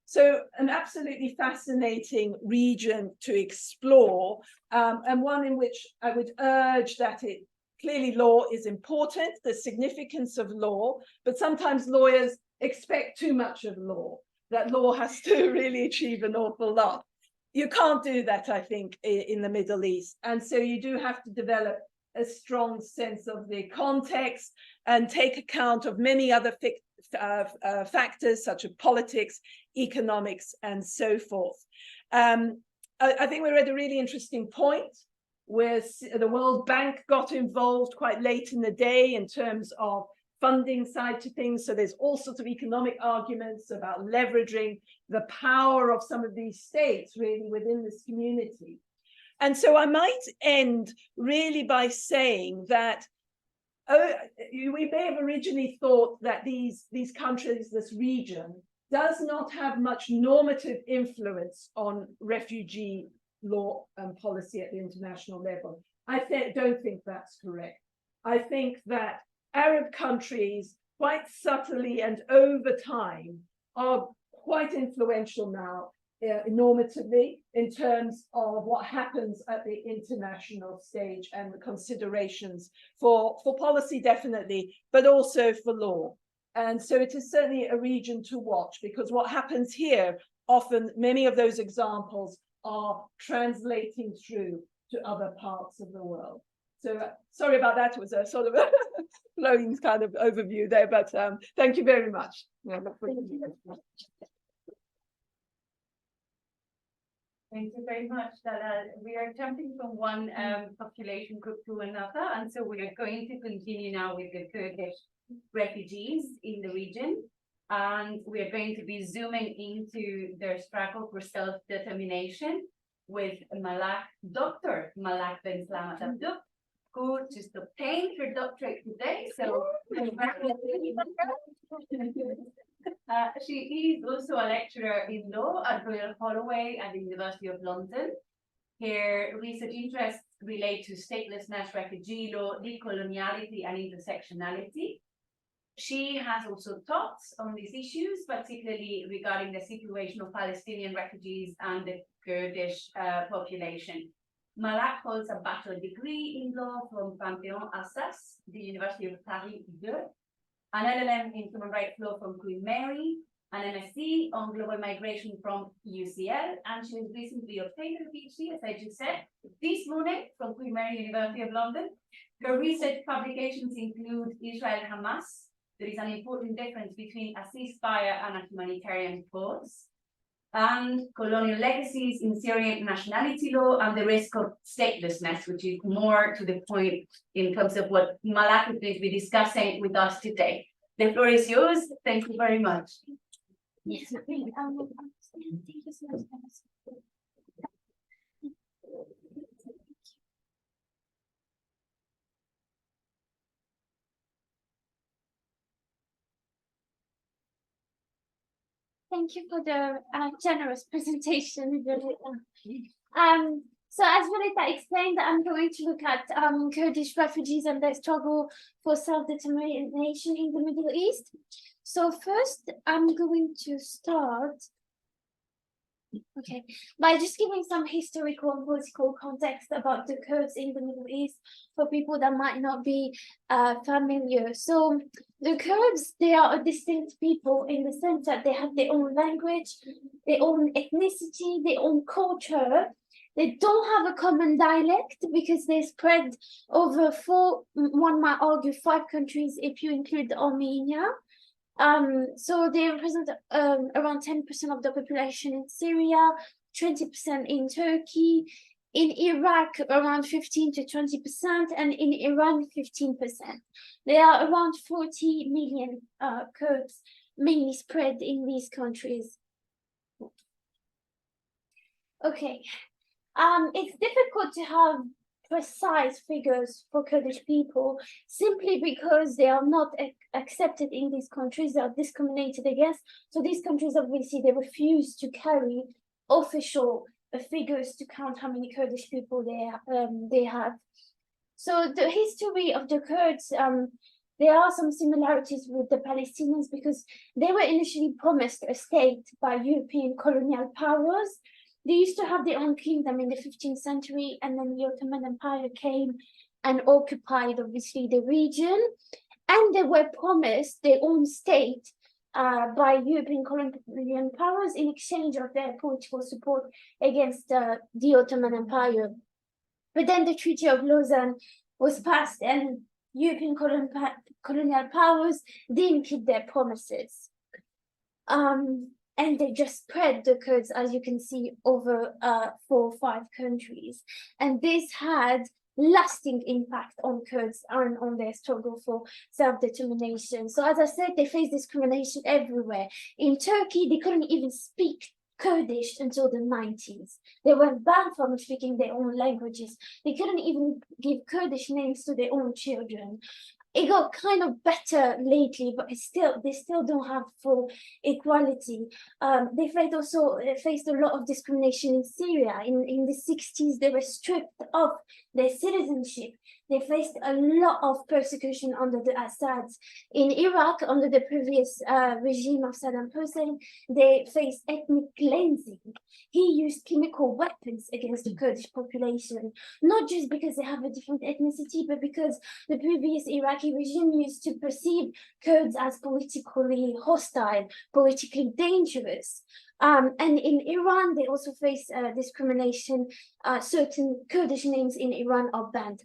So an absolutely fascinating region to explore, and one in which I would urge that clearly law is important, the significance of law, but sometimes lawyers expect too much of law, that law has to really achieve an awful lot. You can't do that, I think, in the Middle East. And so you do have to develop a strong sense of the context and take account of many other factors such as politics, economics, and so forth. I think we're at a really interesting point where the World Bank got involved quite late in the day in terms of funding side to things. So there's all sorts of economic arguments about leveraging the power of some of these states really within this community. And so I might end really by saying that we may have originally thought that these countries, this region, does not have much normative influence on refugee law and policy at the international level. I don't think that's correct. I think that Arab countries, quite subtly and over time, are quite influential now, normatively, in terms of what happens at the international stage and the considerations for policy, definitely, but also for law. And so it is certainly a region to watch, because what happens here, often many of those examples are translating through to other parts of the world. So sorry about that. It was a sort of a flowing kind of overview there, but thank you very much. Thank you very much, Dada. We are jumping from one population group to another, and so we are going to continue now with the Kurdish refugees in the region, and we are going to be zooming into their struggle for self-determination with Dr. Malak Ben Slamat Abdou, who just obtained her doctorate today. So she is also a lecturer in law at Royal Holloway at the University of London. Her research interests relate to statelessness, refugee law, decoloniality, and intersectionality. She has also taught on these issues, particularly regarding the situation of Palestinian refugees and the Kurdish population. Malak holds a bachelor degree in law from Panthéon-Assas, the University of Paris 2, an LLM in human rights law from Queen Mary, an MSc on global migration from UCL, and she has recently obtained her PhD, as I just said, this morning from Queen Mary University of London. Her research publications include Israel-Hamas. There is an important difference between a ceasefire and a humanitarian pause, and colonial legacies in Syrian nationality law and the risk of statelessness, which is more to the point in terms of what Malak is going to be discussing with us today. The floor is yours. Thank you very much. Yes, thank you so much. Thank you for the generous presentation. So as Violeta explained, I'm going to look at Kurdish refugees and their struggle for self-determination in the Middle East. So first, I'm going to start by just giving some historical and political context about the Kurds in the Middle East for people that might not be familiar. So the Kurds, they are a distinct people in the sense that they have their own language, their own ethnicity, their own culture. They don't have a common dialect because they spread over one might argue 5 countries if you include Armenia. So they represent around 10% of the population in Syria, 20% in Turkey, in Iraq around 15 to 20%, and in Iran 15%. There are around 40 million Kurds mainly spread in these countries. Okay, it's difficult to have precise figures for Kurdish people simply because they are not accepted in these countries. They are discriminated against. So these countries, obviously, they refuse to carry official figures to count how many Kurdish people they have. So the history of the Kurds, there are some similarities with the Palestinians because they were initially promised a state by European colonial powers. They used to have their own kingdom in the 15th century, and then the Ottoman Empire came and occupied, obviously, the region. And they were promised their own state by European colonial powers in exchange of their political support against the Ottoman Empire. But then the Treaty of Lausanne was passed, and European colonial powers didn't keep their promises. And they just spread the Kurds, as you can see, over 4 or 5 countries. And this had lasting impact on Kurds and on their struggle for self-determination. So as I said, they face discrimination everywhere. In Turkey, they couldn't even speak Kurdish until the 90s. They were banned from speaking their own languages. They couldn't even give Kurdish names to their own children. It got kind of better lately, but they still don't have full equality. They faced a lot of discrimination in Syria. In the 60s, they were stripped of their citizenship. They faced a lot of persecution under the Assads. In Iraq, under the previous regime of Saddam Hussein, they faced ethnic cleansing. He used chemical weapons against the Kurdish population, not just because they have a different ethnicity, but because the previous Iraqi regime used to perceive Kurds as politically hostile, politically dangerous. And in Iran, they also face discrimination. Certain Kurdish names in Iran are banned.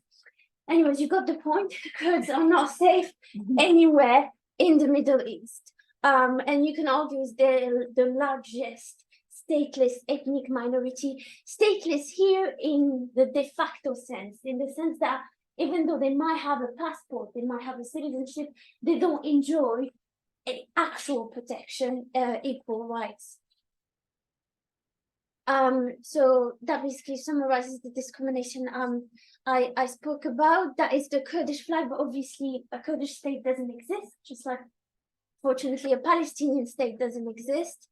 Anyways, you got the point. Kurds are not safe anywhere in the Middle East. And you can argue they're the largest stateless ethnic minority. Stateless here in the de facto sense, in the sense that even though they might have a passport, they might have a citizenship, they don't enjoy actual protection, equal rights. So that basically summarizes the discrimination I spoke about. That is the Kurdish flag, but obviously a Kurdish state doesn't exist, just like fortunately a Palestinian state doesn't exist.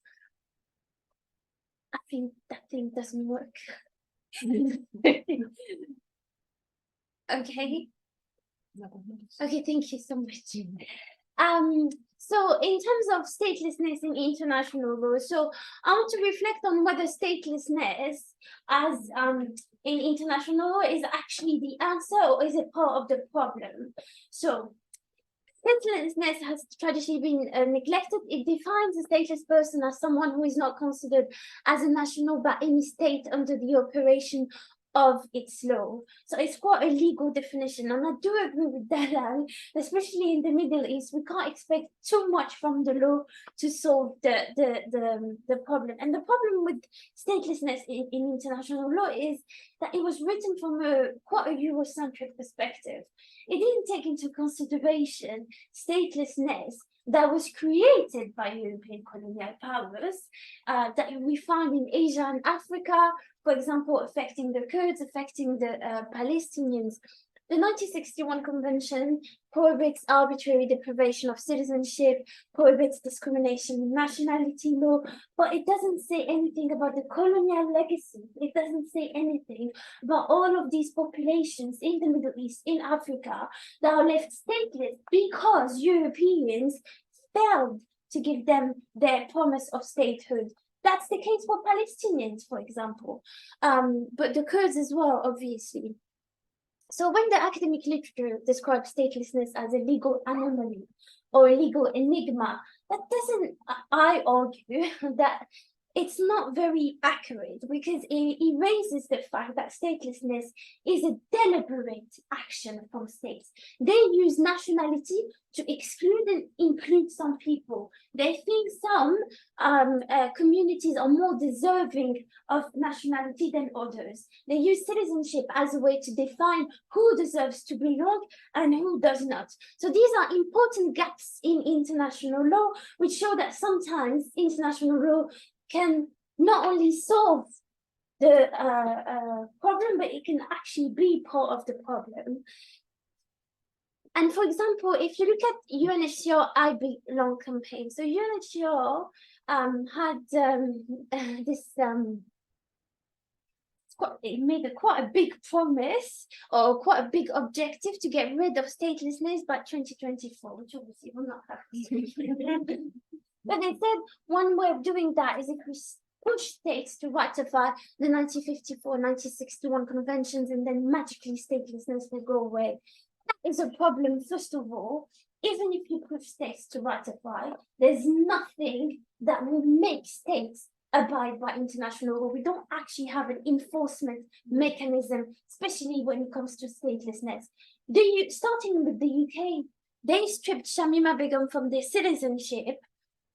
I think that thing doesn't work. Okay. Okay, thank you so much. So in terms of statelessness in international law, so I want to reflect on whether statelessness as in international law is actually the answer or is it part of the problem? So statelessness has traditionally been neglected. It defines a stateless person as someone who is not considered as a national by any state under the operation of its law. So it's quite a legal definition, and I do agree with Dalal, especially in the Middle East. We can't expect too much from the law to solve the problem. And the problem with statelessness in international law is that it was written from quite a Eurocentric perspective. It didn't take into consideration statelessness that was created by European colonial powers that we found in Asia and Africa, for example, affecting the Kurds, affecting the Palestinians. The 1961 Convention prohibits arbitrary deprivation of citizenship, prohibits discrimination in nationality law, but it doesn't say anything about the colonial legacy. It doesn't say anything about all of these populations in the Middle East, in Africa, that are left stateless because Europeans failed to give them their promise of statehood. That's the case for Palestinians, for example, but the Kurds as well, obviously. So when the academic literature describes statelessness as a legal anomaly or a legal enigma, that doesn't, I argue, that it's not very accurate because it erases the fact that statelessness is a deliberate action from states. They use nationality to exclude and include some people. They think some communities are more deserving of nationality than others. They use citizenship as a way to define who deserves to belong and who does not. So these are important gaps in international law, which show that sometimes international law can not only solve the problem, but it can actually be part of the problem. And for example, if you look at UNHCR I Belong campaign, so UNHCR had this it made quite a big promise or quite a big objective to get rid of statelessness by 2024, which obviously will not happen. But they said one way of doing that is if we push states to ratify the 1954, 1961 conventions, and then magically statelessness will go away. That is a problem, first of all. Even if you push states to ratify, there's nothing that will make states abide by international law. We don't actually have an enforcement mechanism, especially when it comes to statelessness. Starting with the UK, they stripped Shamima Begum from their citizenship,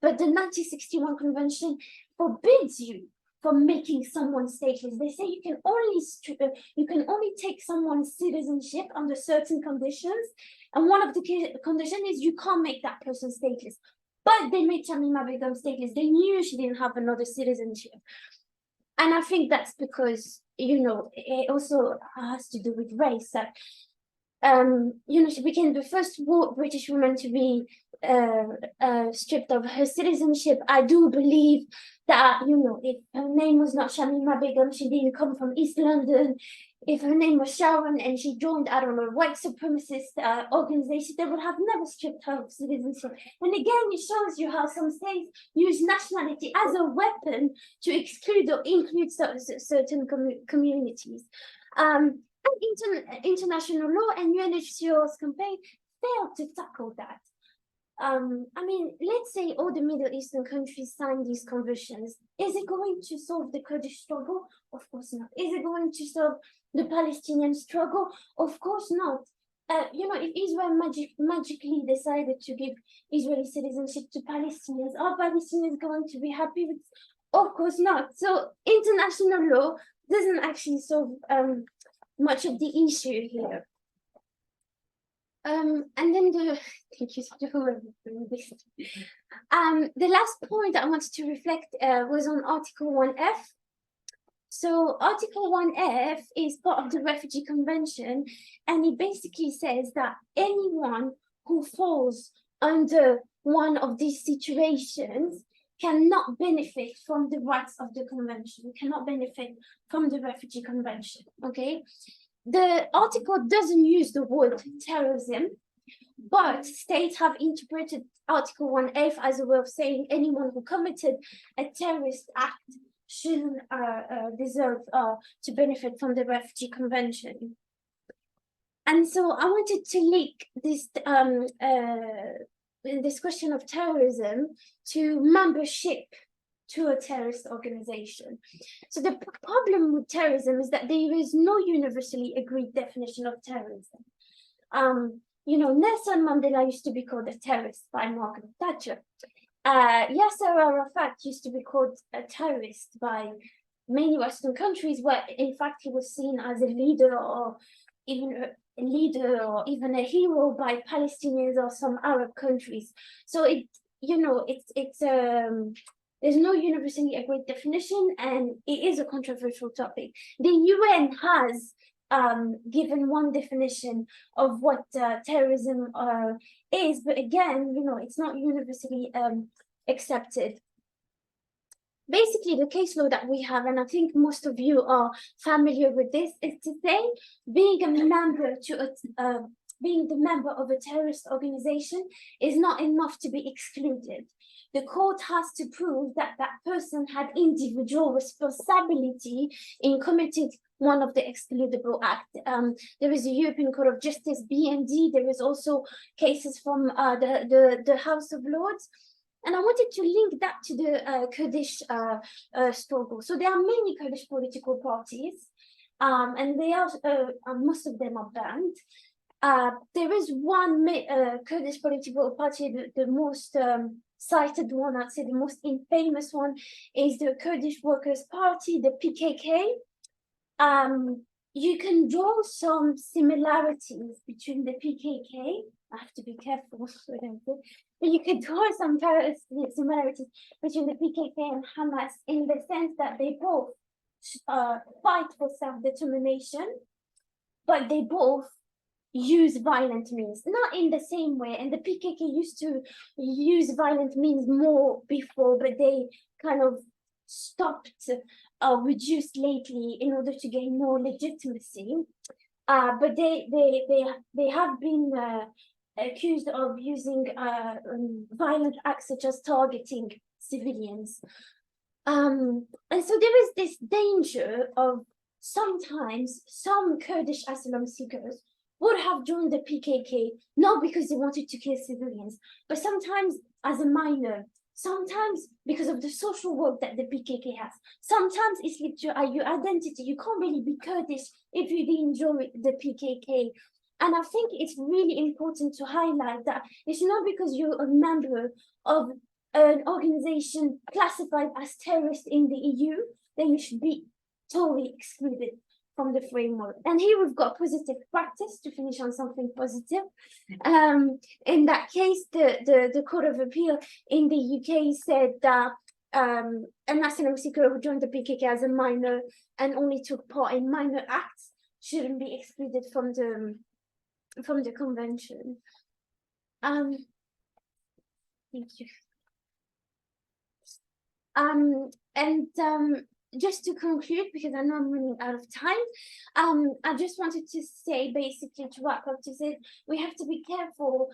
but the 1961 Convention forbids you from making someone stateless. They say you can only take someone's citizenship under certain conditions, and one of the conditions is you can't make that person stateless. But they made Shamima Begum stateless. They knew she didn't have another citizenship. And I think that's because, you know, it also has to do with race. You know, she became the first British woman to be stripped of her citizenship. I do believe that, you know, if her name was not Shamima Begum, she didn't come from East London. If her name was Sharon and she joined, I don't know, white supremacist organization, they would have never stripped her of citizenship. And again, it shows you how some states use nationality as a weapon to exclude or include certain communities. International law and UNHCR's campaign failed to tackle that. I mean, let's say all the Middle Eastern countries sign these conventions. Is it going to solve the Kurdish struggle? Of course not. Is it going to solve the Palestinian struggle? Of course not. You know, if Israel magically decided to give Israeli citizenship to Palestinians, are Palestinians going to be happy with? Of course not. So international law doesn't actually solve much of the issue here. And then thank you to whoever doing this. The last point I wanted to reflect was on Article 1F. So Article 1F is part of the Refugee Convention, and it basically says that anyone who falls under one of these situations cannot benefit from the rights of the convention, cannot benefit from the Refugee Convention, okay? The article doesn't use the word terrorism, but states have interpreted Article 1F as a way of saying anyone who committed a terrorist act shouldn't deserve to benefit from the Refugee Convention. And so I wanted to link this question of terrorism to membership to a terrorist organization. So the problem with terrorism is that there is no universally agreed definition of terrorism. You know, Nelson Mandela used to be called a terrorist by Margaret Thatcher. Yasser Arafat used to be called a terrorist by many Western countries, where in fact he was seen as a leader or even a hero by Palestinians or some Arab countries. So there's no universally agreed definition, and it is a controversial topic. The UN has given one definition of what terrorism is, but again, you know, it's not universally accepted. Basically, the case law that we have, and I think most of you are familiar with this, is to say being a member being the member of a terrorist organization is not enough to be excluded. The court has to prove that that person had individual responsibility in committing one of the excludable acts. There is a European Court of Justice, BND. There is also cases from the House of Lords. And I wanted to link that to the Kurdish struggle. So there are many Kurdish political parties, and they are most of them are banned. There is one Kurdish political party, the most cited one, I'd say the most infamous one, is the Kurdish Workers' Party, the PKK. You can draw some similarities between the PKK. I have to be careful, but you can draw some similarities between the PKK and Hamas in the sense that they both fight for self-determination, but they both use violent means, not in the same way. And the PKK used to use violent means more before, but they kind of stopped, reduced lately in order to gain more legitimacy. But they have been accused of using violent acts such as targeting civilians. And so there is this danger of sometimes some Kurdish asylum seekers would have joined the PKK, not because they wanted to kill civilians, but sometimes as a minor, sometimes because of the social work that the PKK has. Sometimes it's linked to your identity. You can't really be Kurdish if you didn't join the PKK. And I think it's really important to highlight that it's not because you're a member of an organization classified as terrorist in the EU that you should be totally excluded from the framework. And here we've got positive practice to finish on something positive. In that case, the Court of Appeal in the UK said that an asylum seeker who joined the PKK as a minor and only took part in minor acts shouldn't be excluded from the convention. Thank you. Just to conclude, because I know I'm running out of time, I just wanted to say, basically, to wrap up, to say we have to be careful.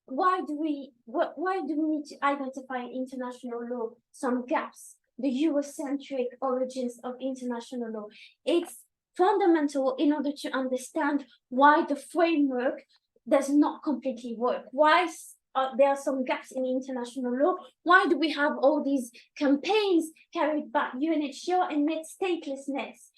Why do we need to identify in international law some gaps, the Eurocentric origins of international law? It's fundamental in order to understand why the framework does not completely work. Why there are some gaps in international law. Why do we have all these campaigns carried by UNHCR and yet statelessness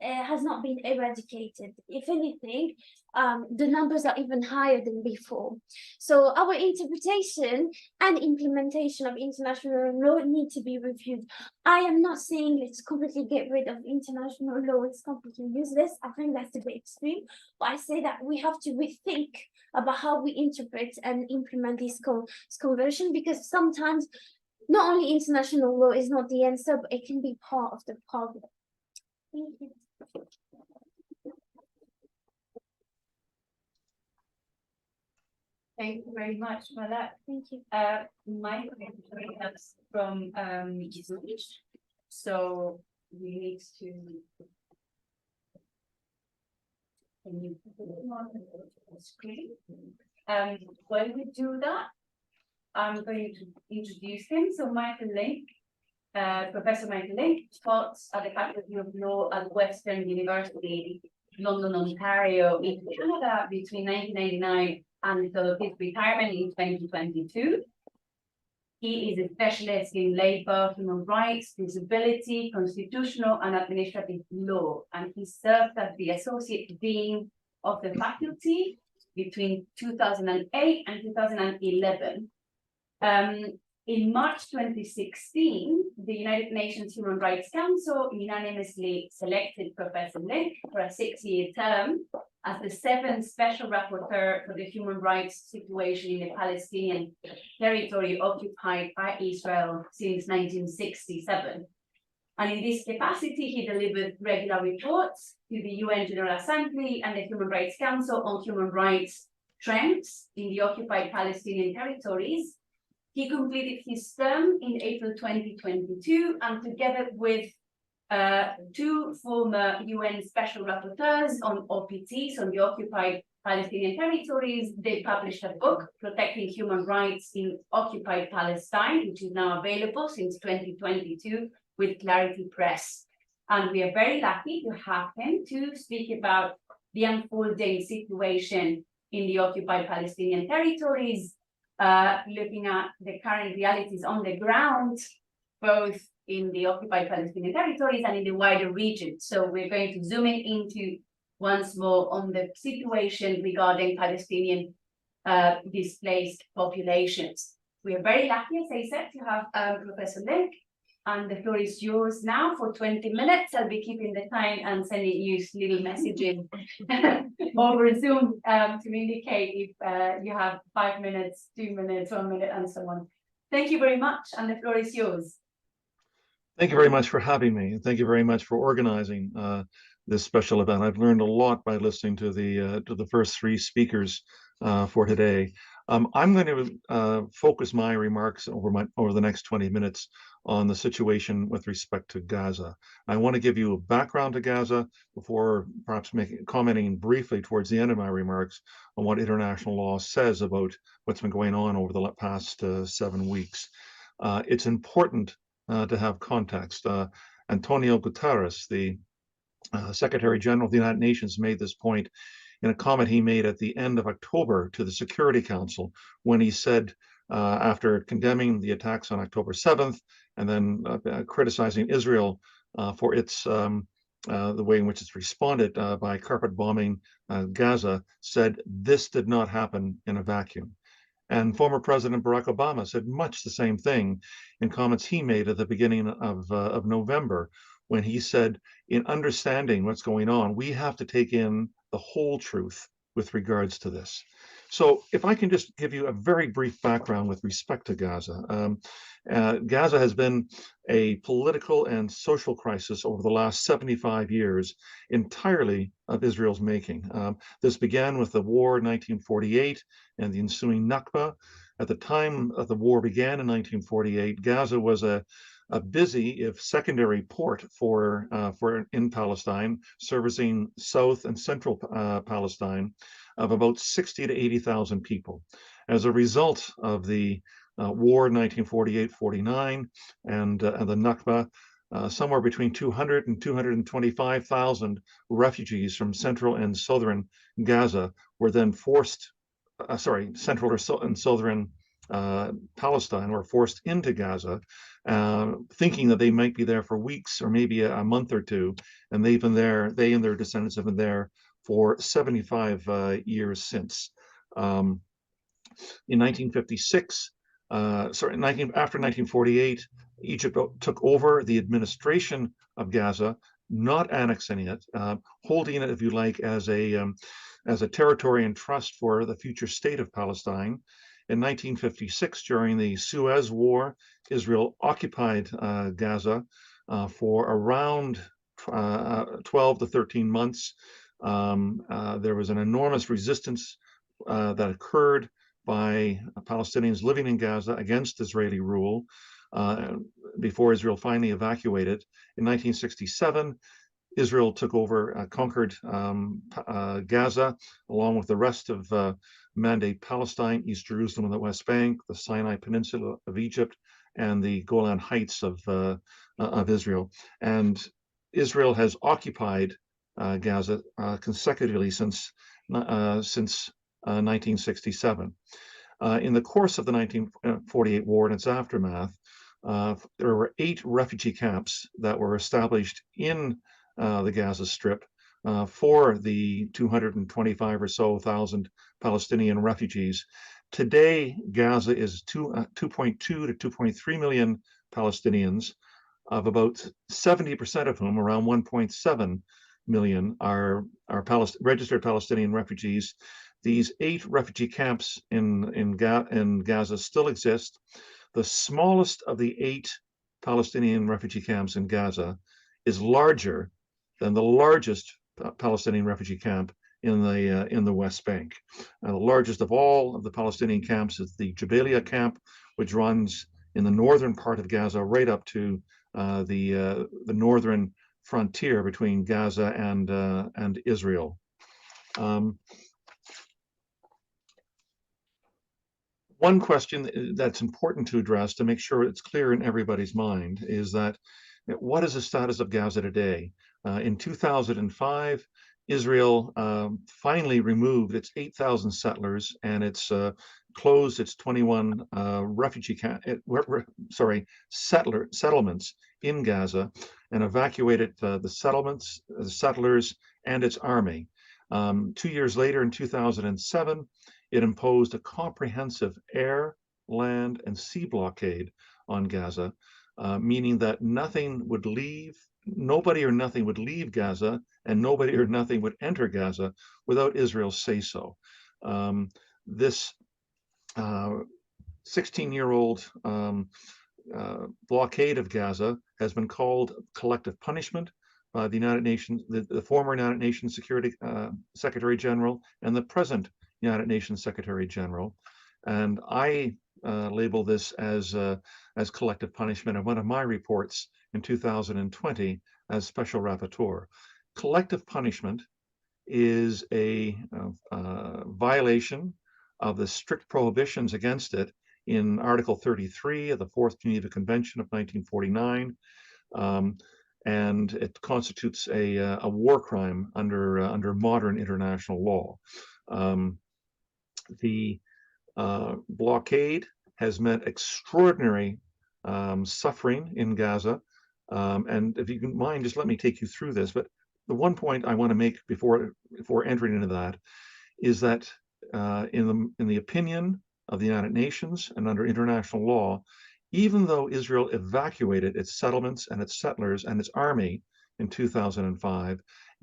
has not been eradicated? If anything, the numbers are even higher than before. So our interpretation and implementation of international law need to be reviewed. I am not saying let's completely get rid of international law, it's completely useless. I think that's a bit extreme, but I say that we have to rethink about how we interpret and implement this convention, because sometimes not only international law is not the answer, but it can be part of the problem. Thank you. Thank you very much for that. Thank you. My question comes from English, so we need to. Can you put it on the screen? When we do that, I'm going to introduce him. So Michael Link, Professor Michael Link, taught at the Faculty of Law at Western University, London, Ontario, in Canada between 1999 until his retirement in 2022. He is a specialist in labor, human rights, disability, constitutional and administrative law, and he served as the Associate Dean of the faculty between 2008 and 2011. In March 2016, the United Nations Human Rights Council unanimously selected Professor Link for a 6-year term as the 7th Special Rapporteur for the human rights situation in the Palestinian territory occupied by Israel since 1967. And in this capacity, he delivered regular reports to the UN General Assembly and the Human Rights Council on human rights trends in the occupied Palestinian territories. He completed his term in April 2022, and together with two former UN special rapporteurs on OPTs, on the occupied Palestinian territories, they published a book, Protecting Human Rights in Occupied Palestine, which is now available since 2022 with Clarity Press. And we are very lucky to have him to speak about the unfolding situation in the occupied Palestinian territories, looking at the current realities on the ground, both in the occupied Palestinian territories and in the wider region. So we're going to zoom in into once more on the situation regarding Palestinian displaced populations. We are very lucky, as I said, to have Professor Link, and the floor is yours now for 20 minutes. I'll be keeping the time and sending you little messages over Zoom to indicate if you have 5 minutes, 2 minutes, 1 minute, and so on. Thank you very much, and the floor is yours. Thank you very much for having me. Thank you very much for organizing this special event. I've learned a lot by listening to the first three speakers for today. I'm going to focus my remarks over the next 20 minutes on the situation with respect to Gaza. I want to give you a background to Gaza before perhaps commenting briefly towards the end of my remarks on what international law says about what's been going on over the past 7 weeks. It's important to have context. Antonio Guterres, the Secretary General of the United Nations, made this point in a comment he made at the end of October to the Security Council, when he said, after condemning the attacks on October 7th and then criticizing Israel for its the way in which it's responded by carpet bombing Gaza, said this did not happen in a vacuum. And former President Barack Obama said much the same thing in comments he made at the beginning of November, when he said, in understanding what's going on, we have to take in the whole truth with regards to this. So if I can just give you a very brief background with respect to Gaza. Gaza has been a political and social crisis over the last 75 years, entirely of Israel's making. This began with the war in 1948 and the ensuing Nakba. At the time of the war began in 1948, Gaza was a busy, if secondary, port for in Palestine, servicing South and Central Palestine, of about 60 to 80,000 people. As a result of the war in 1948-49 and the Nakba, somewhere between 200 and 225,000 refugees from central and southern Gaza were then forced, central and southern Palestine were forced into Gaza, thinking that they might be there for weeks or maybe a month or two, and they've been there. They and their descendants have been there for 75 years since. In 1956, after 1948, Egypt took over the administration of Gaza, not annexing it, holding it, if you like, as a territory in trust for the future state of Palestine. In 1956, during the Suez War, Israel occupied Gaza for around 12 to 13 months. There was an enormous resistance that occurred by Palestinians living in Gaza against Israeli rule before Israel finally evacuated. In 1967, Israel took over, conquered Gaza, along with the rest of Mandate Palestine, East Jerusalem and the West Bank, the Sinai Peninsula of Egypt, and the Golan Heights of Israel. And Israel has occupied Gaza consecutively since 1967. In the course of the 1948 war and its aftermath, there were 8 refugee camps that were established in the Gaza Strip for the 225 or so thousand Palestinian refugees. Today, Gaza is 2.2 to 2.3 million Palestinians, of about 70% of whom, around 1.7 million, are registered Palestinian refugees. These 8 refugee camps in Gaza still exist. The smallest of the 8 Palestinian refugee camps in Gaza is larger than the largest Palestinian refugee camp in the West Bank. The largest of all of the Palestinian camps is the Jabalia camp, which runs in the northern part of Gaza, right up to the northern frontier between Gaza and Israel. One question that's important to address to make sure it's clear in everybody's mind is that what is the status of Gaza today? In 2005, Israel finally removed its 8,000 settlers and it's closed its 21 settlements in Gaza and evacuated the settlements, the settlers, and its army. 2 years later, in 2007, it imposed a comprehensive air, land, and sea blockade on Gaza, meaning that nobody or nothing would leave Gaza, and nobody or nothing would enter Gaza without Israel's say-so. This 16-year-old blockade of Gaza has been called collective punishment by the United Nations, the former United Nations Security Secretary General and the present United Nations Secretary General, and I label this as collective punishment in one of my reports in 2020 as special rapporteur. Collective punishment is a violation of the strict prohibitions against it in Article 33 of the Fourth Geneva Convention of 1949, and it constitutes a war crime under modern international law. The blockade has meant extraordinary suffering in Gaza, and if you can mind, just let me take you through this. But the one point I want to make before entering into that is that in the opinion of the United Nations and under international law, even though Israel evacuated its settlements and its settlers and its army in 2005,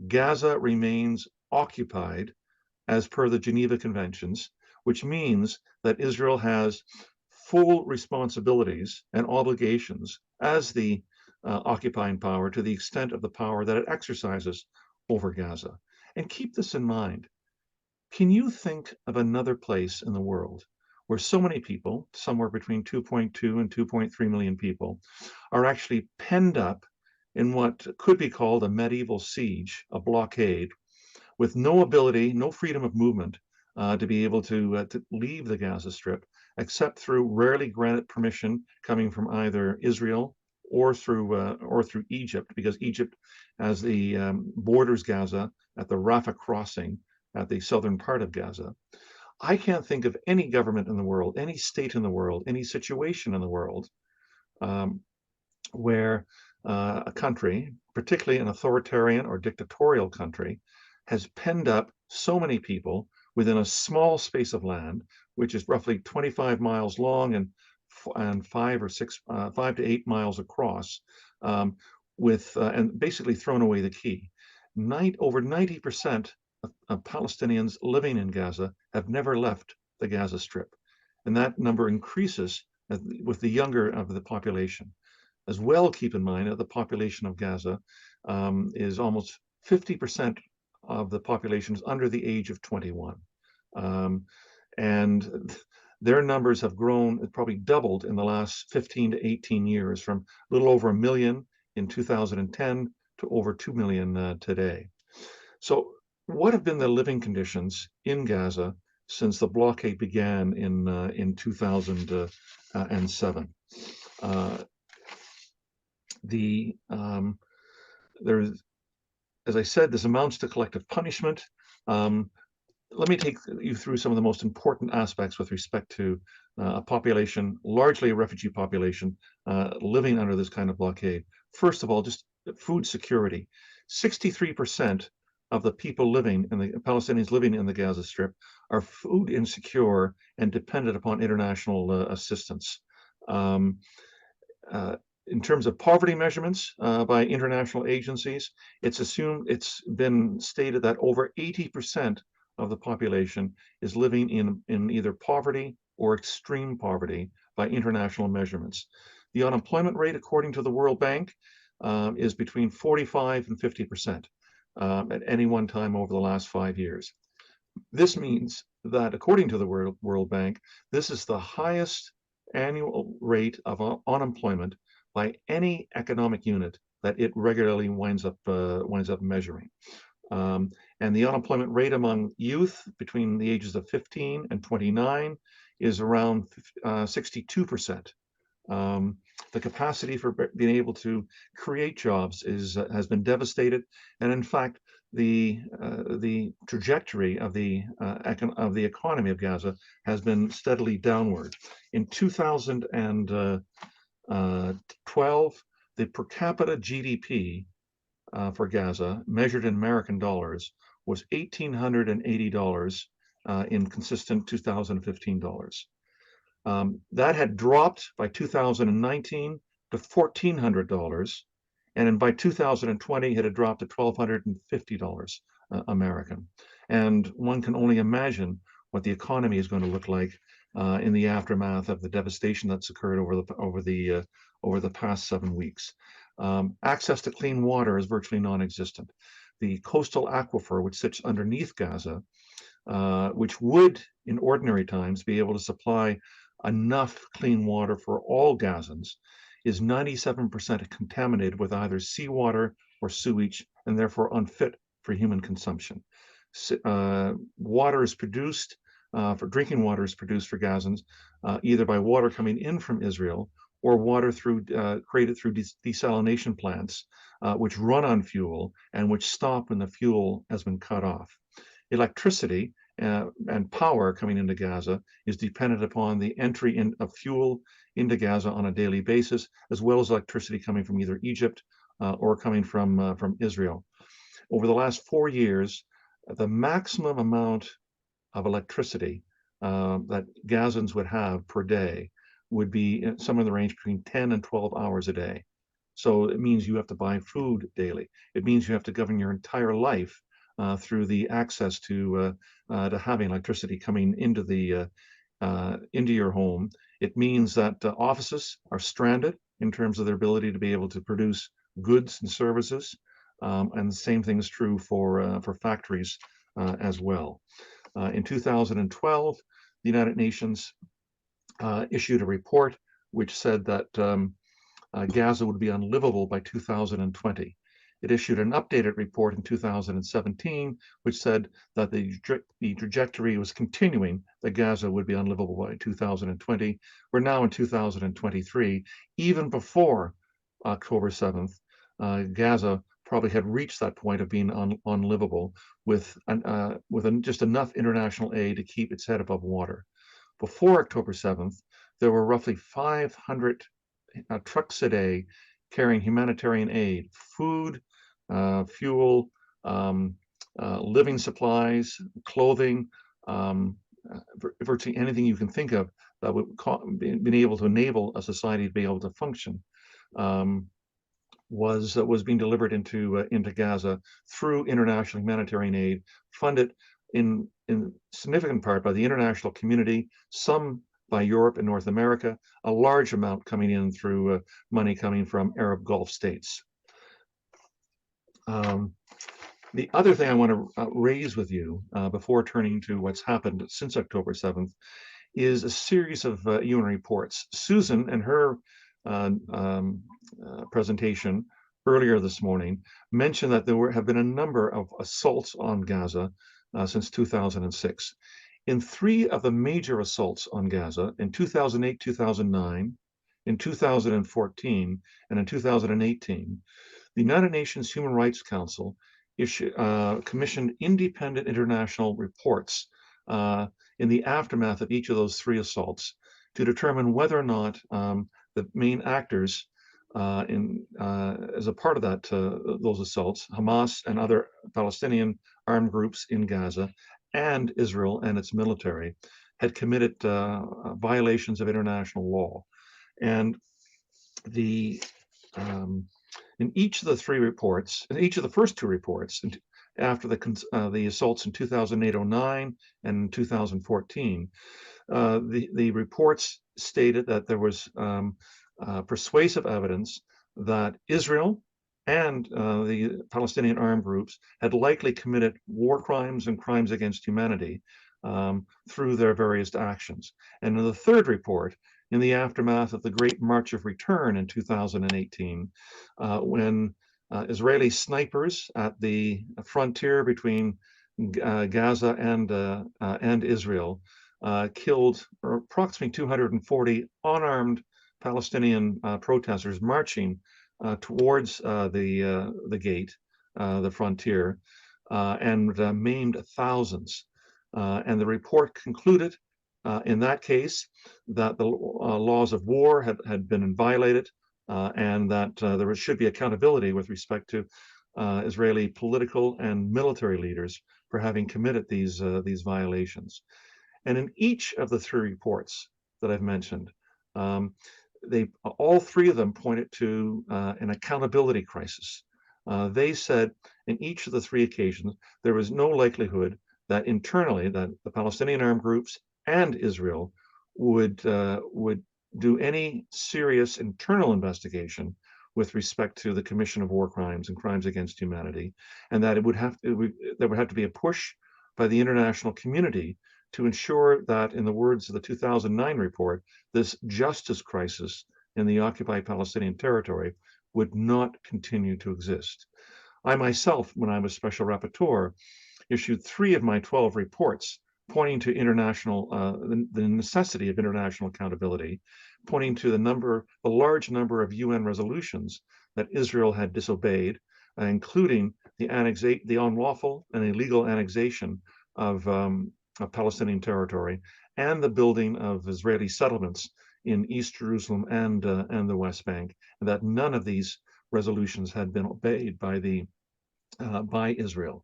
Gaza remains occupied as per the Geneva Conventions, which means that Israel has full responsibilities and obligations as the occupying power to the extent of the power that it exercises over Gaza. And keep this in mind. Can you think of another place in the world where so many people, somewhere between 2.2 and 2.3 million people, are actually penned up in what could be called a medieval siege, a blockade, with no ability, no freedom of movement to be able to leave the Gaza Strip, except through rarely granted permission coming from either Israel or through Egypt, because Egypt, as the borders Gaza at the Rafah crossing at the southern part of Gaza. I can't think of any government in the world, any state in the world, any situation in the world where a country, particularly an authoritarian or dictatorial country, has penned up so many people within a small space of land, which is roughly 25 miles long and 5 to 8 miles across, and basically thrown away the key. Over 90% of Palestinians living in Gaza have never left the Gaza Strip, and that number increases with the younger of the population. As well, keep in mind that the population of Gaza is almost 50% of the population is under the age of 21. And their numbers have grown, probably doubled in the last 15 to 18 years, from a little over 1 million in 2010 to over 2 million today. So what have been the living conditions in Gaza since the blockade began in 2007? As I said, this amounts to collective punishment. Let me take you through some of the most important aspects with respect to a population, largely a refugee population, living under this kind of blockade. First of all, just food security. 63% of the people Palestinians living in the Gaza Strip are food insecure and dependent upon international assistance. In terms of poverty measurements by international agencies, it's been stated that over 80% of the population is living in either poverty or extreme poverty by international measurements. The unemployment rate, according to the World Bank, is between 45 and 50% at any one time over the last 5 years. This means that, according to the World Bank, this is the highest annual rate of unemployment by any economic unit that it regularly winds up measuring. And the unemployment rate among youth between the ages of 15 and 29 is around 62%. The capacity for being able to create jobs has been devastated, and in fact, the trajectory of the economy of Gaza has been steadily downward. In 2012, the per capita GDP for Gaza, measured in American dollars, was $1,880 in consistent 2015 dollars. That had dropped by 2019 to $1,400, and by 2020 it had dropped to $1,250 American. And one can only imagine what the economy is going to look like in the aftermath of the devastation that's occurred over the past 7 weeks. Access to clean water is virtually non-existent. The coastal aquifer, which sits underneath Gaza, which would, in ordinary times, be able to supply enough clean water for all Gazans, is 97% contaminated with either seawater or sewage, and therefore unfit for human consumption. Water is produced, for drinking water is produced for Gazans, either by water coming in from Israel or water created through desalination plants, which run on fuel and which stop when the fuel has been cut off. Electricity and power coming into Gaza is dependent upon the entry of fuel into Gaza on a daily basis, as well as electricity coming from either Egypt or coming from Israel. Over the last 4 years, the maximum amount of electricity that Gazans would have per day would be somewhere in the range between 10 and 12 hours a day. So it means you have to buy food daily. It means you have to govern your entire life through the access to having electricity coming into your home. It means that offices are stranded in terms of their ability to be able to produce goods and services, and the same thing is true for factories as well. In 2012, the United Nations issued a report which said that Gaza would be unlivable by 2020. It issued an updated report in 2017, which said that the trajectory was continuing, that Gaza would be unlivable by 2020. We're now in 2023. Even before October 7th, Gaza probably had reached that point of being unlivable with just enough international aid to keep its head above water. Before October 7th, there were roughly 500 trucks a day carrying humanitarian aid, food, fuel, living supplies, clothing, virtually anything you can think of that would be able to enable a society to be able to function, was being delivered into Gaza through international humanitarian aid, funded in significant part by the international community, some by Europe and North America, a large amount coming in through money coming from Arab Gulf states. The other thing I want to raise with you before turning to what's happened since October 7th is a series of UN reports. Susan, in her presentation earlier this morning, mentioned that there have been a number of assaults on Gaza since 2006. In 3 of the major assaults on Gaza, in 2008, 2009, in 2014, and in 2018, the United Nations Human Rights Council commissioned independent international reports in the aftermath of each of those 3 assaults to determine whether or not the main actors as a part of those assaults, Hamas and other Palestinian armed groups in Gaza, and Israel and its military, had committed violations of international law. And in each of the 3 reports, in each of the first 2 reports, after the assaults in 2008-09 and 2014, the reports stated that there was persuasive evidence that Israel and the Palestinian armed groups had likely committed war crimes and crimes against humanity through their various actions. And in the third report, in the aftermath of the Great March of Return in 2018, when Israeli snipers at the frontier between Gaza and Israel killed approximately 240 unarmed Palestinian protesters marching towards the gate, the frontier, and maimed thousands. And the report concluded in that case that the laws of war had been violated, and that there should be accountability with respect to Israeli political and military leaders for having committed these violations. And in each of the three reports that I've mentioned, all three of them pointed to an accountability crisis. They said in each of the three occasions there was no likelihood that internally that the Palestinian armed groups and Israel would do any serious internal investigation with respect to the commission of war crimes and crimes against humanity, and that there would have to be a push by the international community to ensure that, in the words of the 2009 report, this justice crisis in the occupied Palestinian territory would not continue to exist. I myself, when I was special rapporteur, issued 3 of my 12 reports pointing to the necessity of international accountability, pointing to the large number of UN resolutions that Israel had disobeyed, including the unlawful and illegal annexation of Palestinian territory and the building of Israeli settlements in East Jerusalem and the West Bank, and that none of these resolutions had been obeyed by Israel.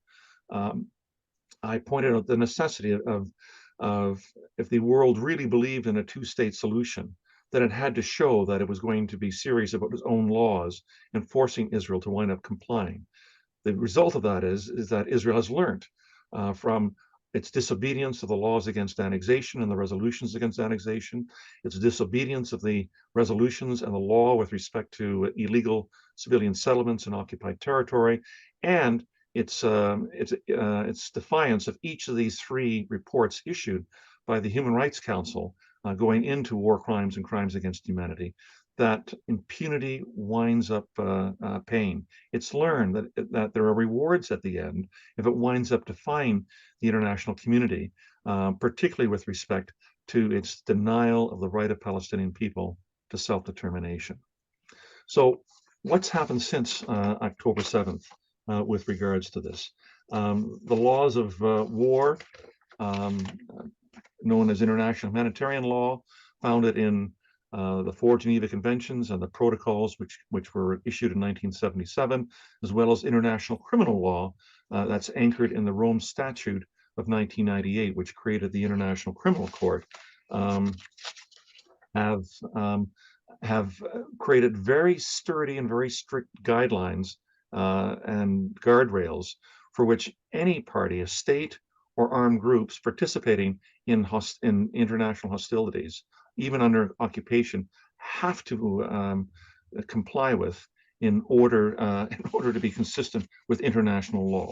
I pointed out the necessity of if the world really believed in a two-state solution, then it had to show that it was going to be serious about its own laws and forcing Israel to wind up complying. The result of that is that Israel has learned from its disobedience of the laws against annexation and the resolutions against annexation, its disobedience of the resolutions and the law with respect to illegal civilian settlements in occupied territory, and its defiance of each of these 3 reports issued by the Human Rights Council going into war crimes and crimes against humanity, that impunity winds up paying. It's learned that there are rewards at the end if it winds up defying the international community, particularly with respect to its denial of the right of Palestinian people to self-determination. So what's happened since October 7th with regards to this? The laws of war, known as international humanitarian law, founded in the 4 Geneva Conventions and the protocols which were issued in 1977, as well as international criminal law that's anchored in the Rome Statute of 1998, which created the International Criminal Court, have created very sturdy and very strict guidelines and guardrails for which any party, a state or armed groups participating in international hostilities, even under occupation, have to comply with in order to be consistent with international law.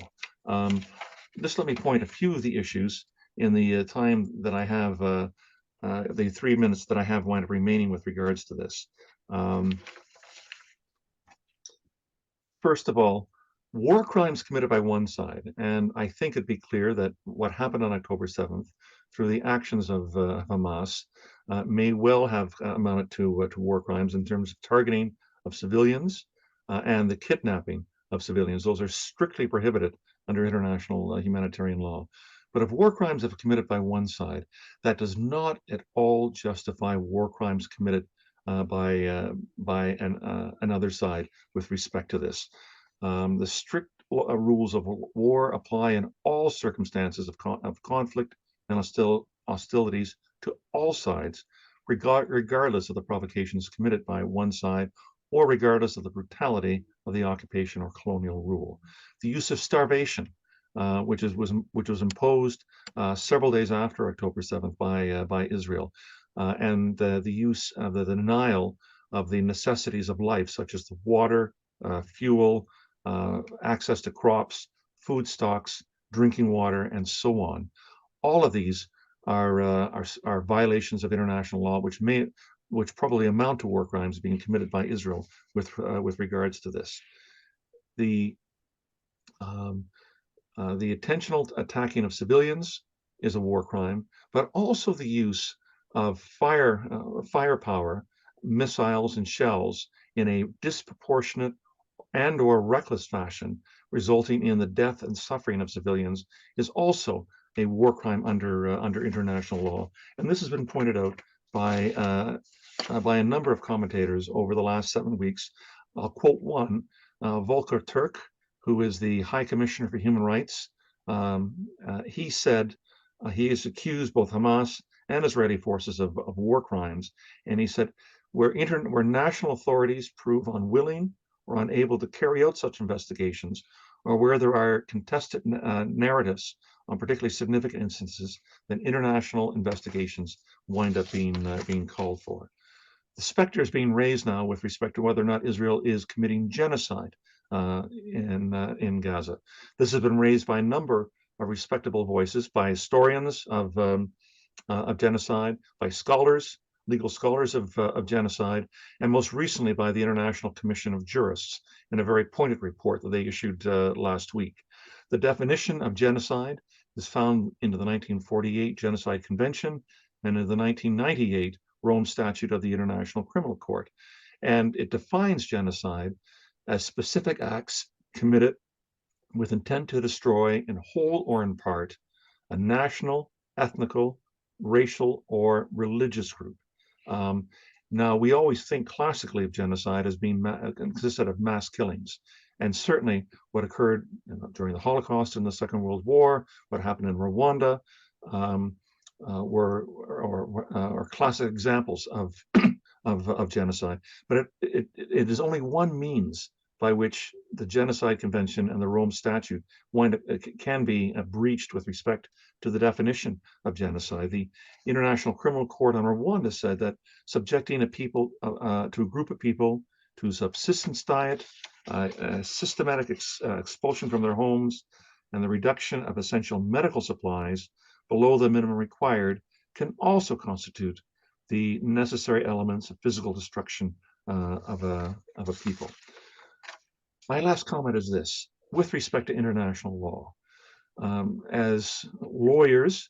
Just let me point a few of the issues in the time that I have, the 3 minutes that I have remaining with regards to this. First of all, war crimes committed by one side, and I think it'd be clear that what happened on October 7th through the actions of Hamas may well have amounted to war crimes in terms of targeting of civilians and the kidnapping of civilians. Those are strictly prohibited under international humanitarian law. But if war crimes are committed by one side, that does not at all justify war crimes committed by another side with respect to this. The strict rules of war apply in all circumstances of conflict and hostilities to all sides, regardless of the provocations committed by one side or regardless of the brutality of the occupation or colonial rule. The use of starvation, which was imposed several days after October 7th by Israel, and the use of the denial of the necessities of life, such as the water, fuel, access to crops, food stocks, drinking water, and so on. All of these are violations of international law, which probably amount to war crimes being committed by Israel with regards to this. The intentional attacking of civilians is a war crime, but also the use of firepower, missiles, and shells in a disproportionate and/or reckless fashion, resulting in the death and suffering of civilians, is also a war crime under international law. And this has been pointed out by a number of commentators over the last 7 weeks. I'll quote one, Volker Turk, who is the High Commissioner for Human Rights. He said he has accused both Hamas and Israeli forces of war crimes, and he said, where national authorities prove unwilling or unable to carry out such investigations, or where there are contested narratives on particularly significant instances, then international investigations wind up being called for. The specter is being raised now with respect to whether or not Israel is committing genocide in Gaza. This has been raised by a number of respectable voices, by historians of genocide, by scholars, legal scholars of genocide, and most recently by the International Commission of Jurists in a very pointed report that they issued last week. The definition of genocide is found in the 1948 Genocide Convention and in the 1998 Rome Statute of the International Criminal Court. And it defines genocide as specific acts committed with intent to destroy in whole or in part a national, ethnical, racial, or religious group. Now, we always think classically of genocide as being consisted of mass killings. And certainly what occurred during the Holocaust and the Second World War, what happened in Rwanda, were classic examples of genocide. But it is only one means by which the Genocide Convention and the Rome Statute can be breached with respect to the definition of genocide. The International Criminal Court on Rwanda said that subjecting a people to a group of people to subsistence diet, systematic expulsion from their homes, and the reduction of essential medical supplies below the minimum required can also constitute the necessary elements of physical destruction of a people. My last comment is this, with respect to international law. As lawyers,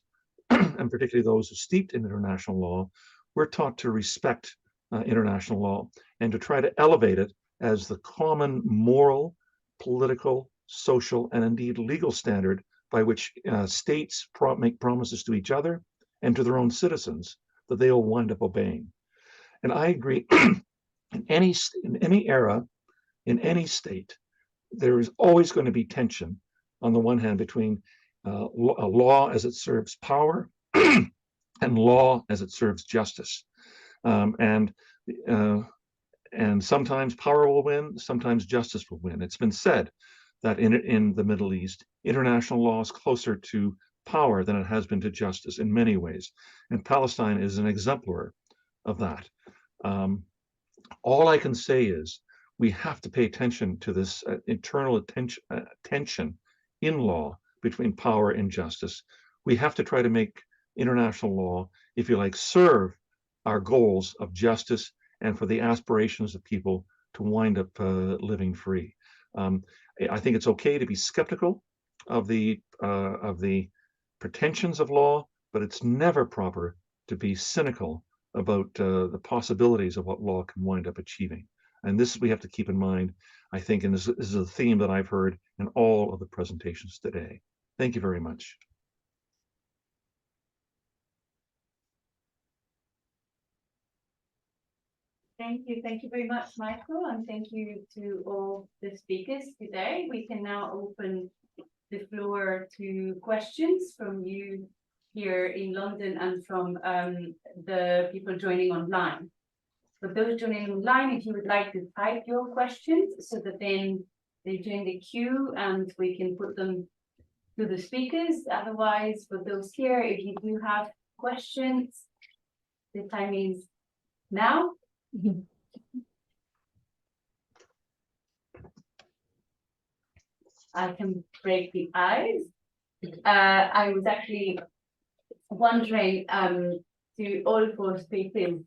and particularly those who are steeped in international law, we're taught to respect international law and to try to elevate it as the common moral, political, social, and indeed legal standard by which states make promises to each other and to their own citizens that they will wind up obeying. And I agree, in any era, in any state, there is always going to be tension on the one hand between a law as it serves power and law as it serves justice. And sometimes power will win, sometimes justice will win. It's been said that in the Middle East, international law is closer to power than it has been to justice in many ways. And Palestine is an exemplar of that. All I can say is we have to pay attention to this internal tension in law between power and justice. We have to try to make international law, if you like, serve our goals of justice and for the aspirations of people to wind up living free. I think it's okay to be skeptical of the pretensions of law, but it's never proper to be cynical about the possibilities of what law can wind up achieving. And this we have to keep in mind, I think, and this is a theme that I've heard in all of the presentations today. Thank you very much. Thank you very much, Michael, and thank you to all the speakers today. We can now open the floor to questions from you here in London and from the people joining online. For those joining online, if you would like to type your questions so that then they join the queue and we can put them to the speakers. Otherwise, for those here, if you do have questions, the time is now. I can break the ice. I was actually wondering to all four speakers,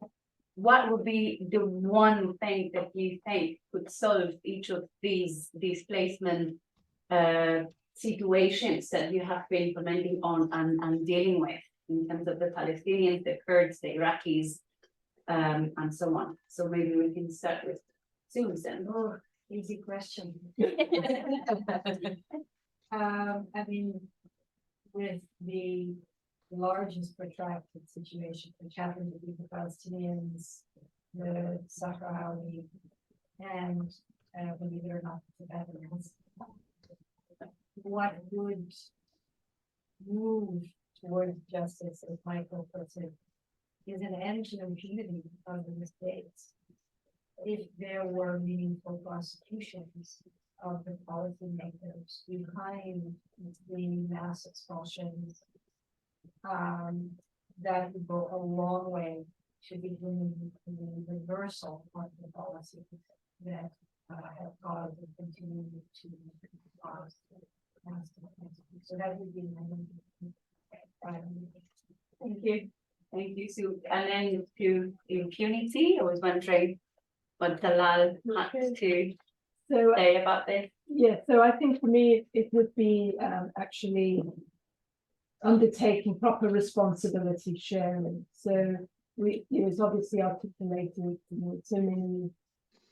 what would be the one thing that you think could solve each of these displacement situations that you have been implementing on and dealing with in terms of the Palestinians, the Kurds, the Iraqis, and so on. So maybe we can start with Susan. Oh, easy question. I mean, with the largest protracted situation, which happened to be the Palestinians, the Sahrawi, and believe it or not, the Tibetans, what would move towards justice, as Michael puts it, is an end to impunity of the mistakes. If there were meaningful prosecutions of the policymakers behind the mass expulsions, that would go a long way to beginning the reversal of the policies that have caused and continue to cause. So that would be my Thank you. Thank you, Sue. And then to impunity, I was wondering what Talal had to So say about this. yeah, so I think for me it would be actually undertaking proper responsibility sharing. So it was obviously articulated, so many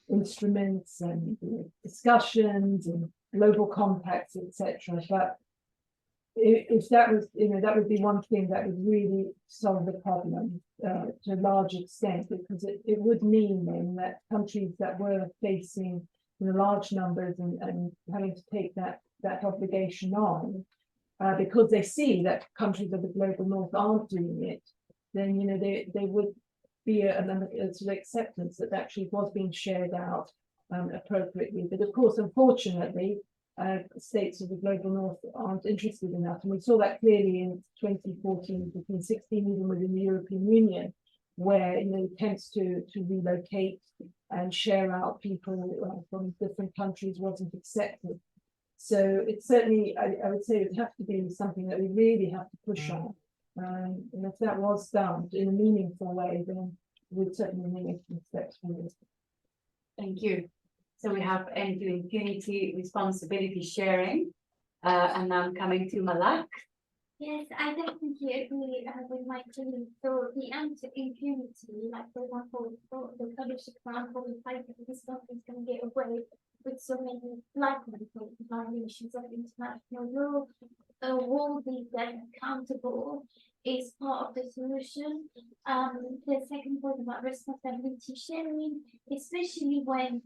instruments and discussions and global compacts, etc. But if that was, that would be one thing that would really solve the problem to a large extent, because it would mean then that countries that were facing large numbers and having to take that obligation on, because they see that countries of the global north aren't doing it, then they would be a sort of acceptance that actually was being shared out appropriately. But of course, unfortunately, states of the global north aren't interested in that, and we saw that clearly in 2014, 2016, even within the European Union, where attempts to relocate and share out people from different countries wasn't accepted. So it's certainly, I would say, it would have to be something that we really have to push on. And if that was done in a meaningful way, then we'd certainly make some steps forward. Thank you. So we have end to impunity, responsibility sharing, and now I'm coming to Malak. Yes, I definitely agree with my colleague. So the end to impunity, like for example, for the Kurdish example, the fact that this country is going to get away with so many like-minded violations of international law, will be then accountable is part of the solution. The second point about responsibility sharing, especially when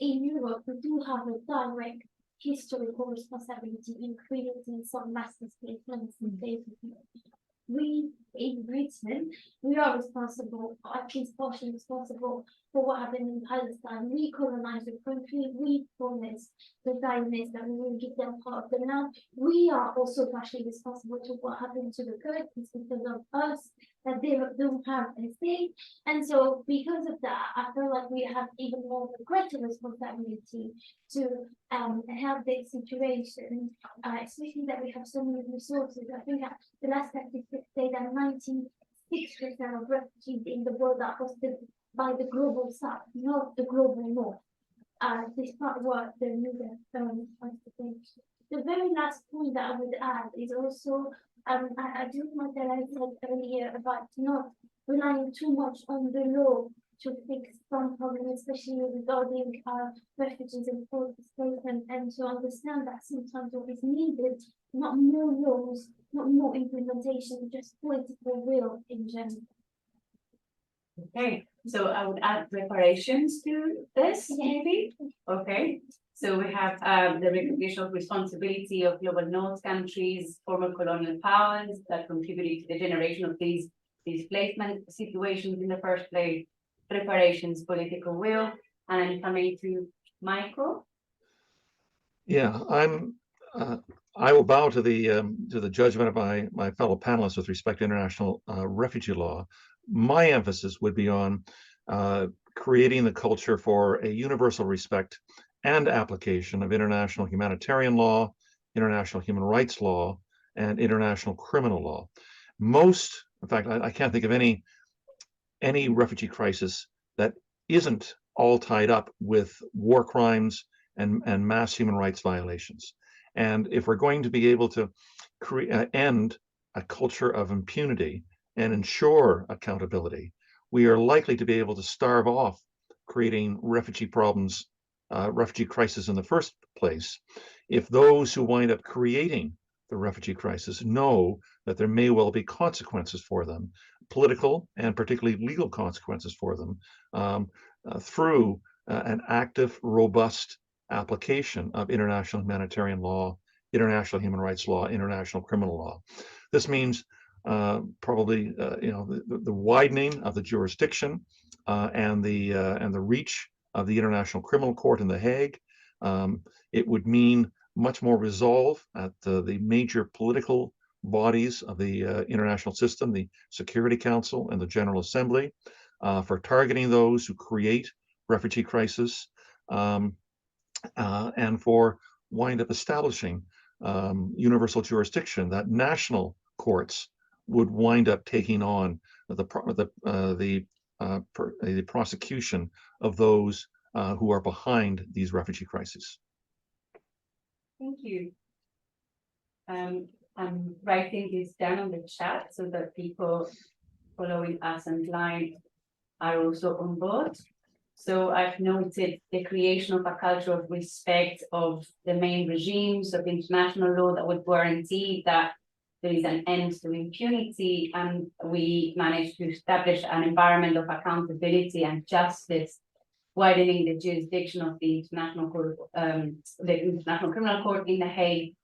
in Europe we do have a direct historical responsibility in creating some mass displacements in places. We in Britain, we are responsible, or at least partially responsible, for what happened in Palestine. We colonized the country, we promised the Zionists that we will give them part of the land. We are also partially responsible to what happened to the Kurds because of us, that they don't have a say. And so because of that, I feel like we have even more of a greater responsibility to help this situation, especially that we have so many resources. I think that the last statistics say that 96% of refugees in the world are hosted by the global south, not the global north. Despite what the media wants to think. The very last point that I would add is also, I do want that I said earlier about not relying too much on the law to fix some problems, especially regarding refugees and forced displacement, and to understand that sometimes what is needed, not more laws, not more implementation, just political will in general. Okay, so I would add reparations to this, maybe. Okay, so we have the recognition of responsibility of global north countries, former colonial powers that contributed to the generation of these displacement situations in the first place, reparations, political will, and then coming to Michael. Yeah, I will bow to the judgment of my fellow panelists with respect to international refugee law. My emphasis would be on creating the culture for a universal respect and application of international humanitarian law, international human rights law, and international criminal law. Most, in fact, I can't think of any refugee crisis that isn't all tied up with war crimes and mass human rights violations. And if we're going to be able to end a culture of impunity and ensure accountability, we are likely to be able to starve off creating refugee problems, refugee crisis in the first place, if those who wind up creating the refugee crisis know that there may well be consequences for them, political and particularly legal consequences for them, through an active, robust application of international humanitarian law, international human rights law, international criminal law. This means probably the widening of the jurisdiction and the reach of the International Criminal Court in The Hague. It would mean much more resolve at the major political bodies of the international system, the Security Council and the General Assembly, for targeting those who create refugee crisis, and for wind up establishing universal jurisdiction that national courts would wind up taking on the prosecution of those who are behind these refugee crises. Thank you. I'm writing this down on the chat so that people following us online are also on board. So I've noted the creation of a culture of respect of the main regimes of international law that would guarantee that there is an end to impunity, and we managed to establish an environment of accountability and justice, widening the jurisdiction of the International Court, the International Criminal Court in The Hague,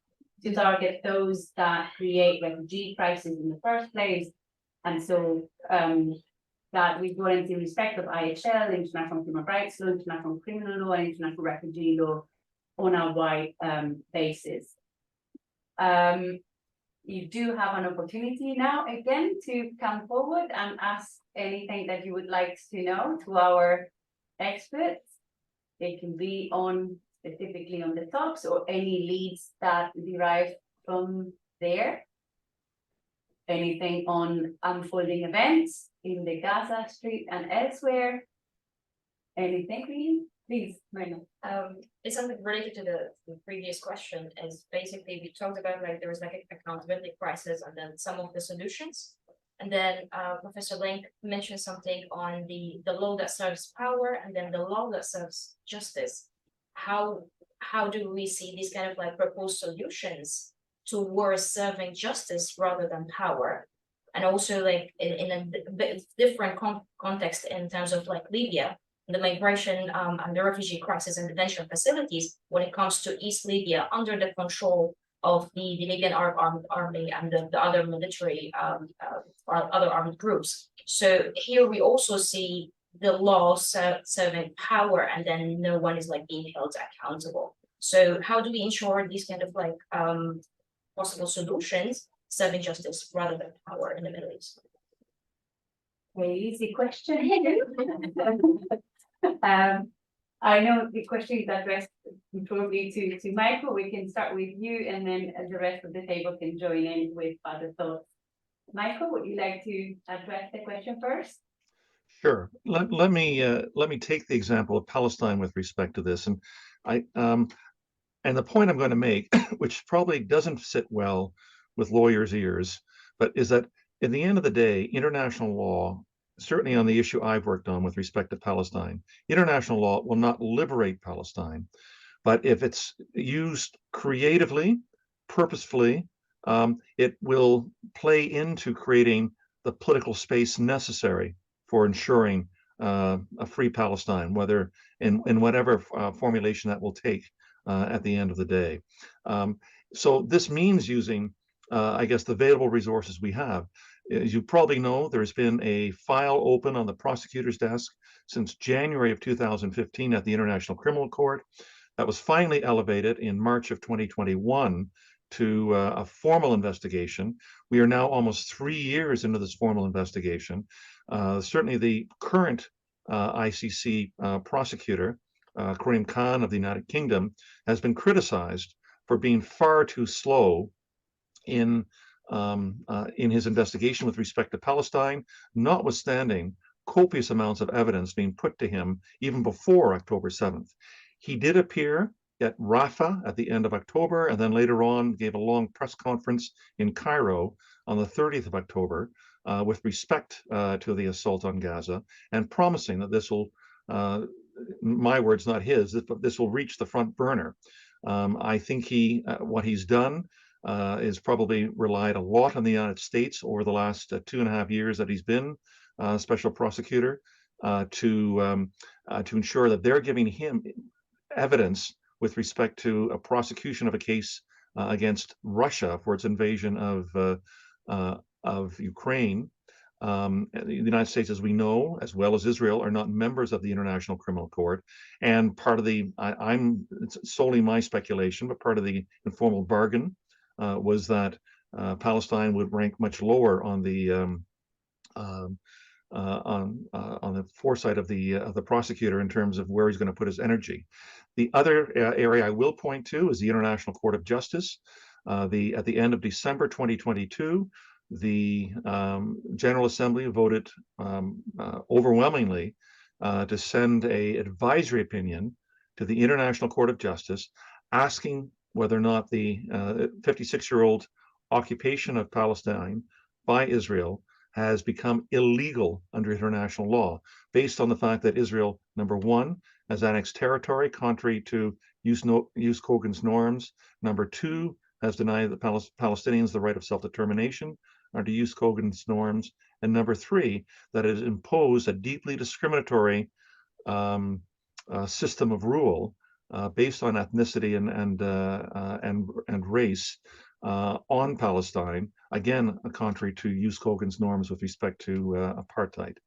to target those that create refugee crises in the first place, and so that we guarantee respect of IHL, international human rights law, international criminal law, and international refugee law on a wide basis. You do have an opportunity now again to come forward and ask anything that you would like to know to our experts. They can be on specifically on the talks or any leads that derive from there. Anything on unfolding events in the Gaza Strip and elsewhere. Anything, really? Please, Marina. It's something related to the previous question. Is basically we talked about like there was like an accountability crisis and then some of the solutions. And then Professor Link mentioned something on the law that serves power and then the law that serves justice. How do we see these kind of like proposed solutions towards serving justice rather than power? And also like in a bit different context in terms of like Libya, the migration and the refugee crisis and detention facilities when it comes to East Libya under the control of the Libyan armed army and the other military other armed groups. So here we also see the law serving power and then no one is like being held accountable. So how do we ensure these kind of like possible solutions serving justice rather than power in the Middle East? Very easy question. I know the question is addressed probably to Michael. We can start with you and then the rest of the table can join in with other thoughts. Michael, would you like to address the question first? Sure. Let me take the example of Palestine with respect to this, and the point I'm going to make, which probably doesn't sit well with lawyers' ears, but is that in the end of the day, international law, certainly on the issue I've worked on with respect to Palestine, international law will not liberate Palestine, but if it's used creatively, purposefully, it will play into creating the political space necessary for ensuring a free Palestine, whether in whatever formulation that will take at the end of the day. So this means using, I guess, the available resources we have. As you probably know, there's been a file open on the prosecutor's desk since January of 2015 at the International Criminal Court. That was finally elevated in March of 2021 to a formal investigation. We are now almost 3 years into this formal investigation. Certainly the current ICC prosecutor Karim Khan of the United Kingdom, has been criticized for being far too slow in his investigation with respect to Palestine, notwithstanding copious amounts of evidence being put to him even before October 7th. He did appear at Rafah at the end of October, and then later on gave a long press conference in Cairo on the 30th of October with respect to the assault on Gaza, and promising that this will, my words, not his, but this will reach the front burner. I think what he's done is probably relied a lot on the United States over the last 2.5 years that he's been special prosecutor to ensure that they're giving him evidence with respect to a prosecution of a case against Russia for its invasion of Ukraine. The United States, as we know, as well as Israel, are not members of the International Criminal Court. And part of it's solely my speculation, but part of the informal bargain was that Palestine would rank much lower on the foresight of the prosecutor in terms of where he's going to put his energy. The other area I will point to is the International Court of Justice. At the end of December 2022, the General Assembly voted overwhelmingly to send an advisory opinion to the International Court of Justice, asking whether or not the 56-year-old occupation of Palestine by Israel has become illegal under international law, based on the fact that Israel, number one, has annexed territory contrary to Jus Cogens norms. Number two, has denied the Palestinians the right of self-determination under Jus Cogens norms. And number three, that it has imposed a deeply discriminatory system of rule based on ethnicity and race on Palestine, again, contrary to Jus Cogens norms with respect to apartheid.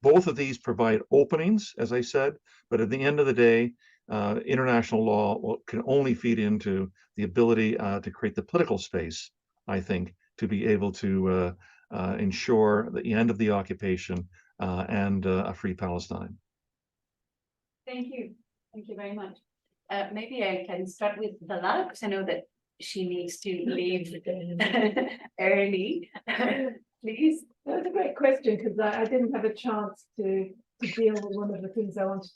Both of these provide openings, as I said, but at the end of the day, international law can only feed into the ability to create the political space, I think, to be able to ensure the end of the occupation and a free Palestine. Thank you. Thank you very much. Maybe I can start with Bilal, because I know that she needs to leave early. Please. That was a great question, because I didn't have a chance to deal with one of the things I wanted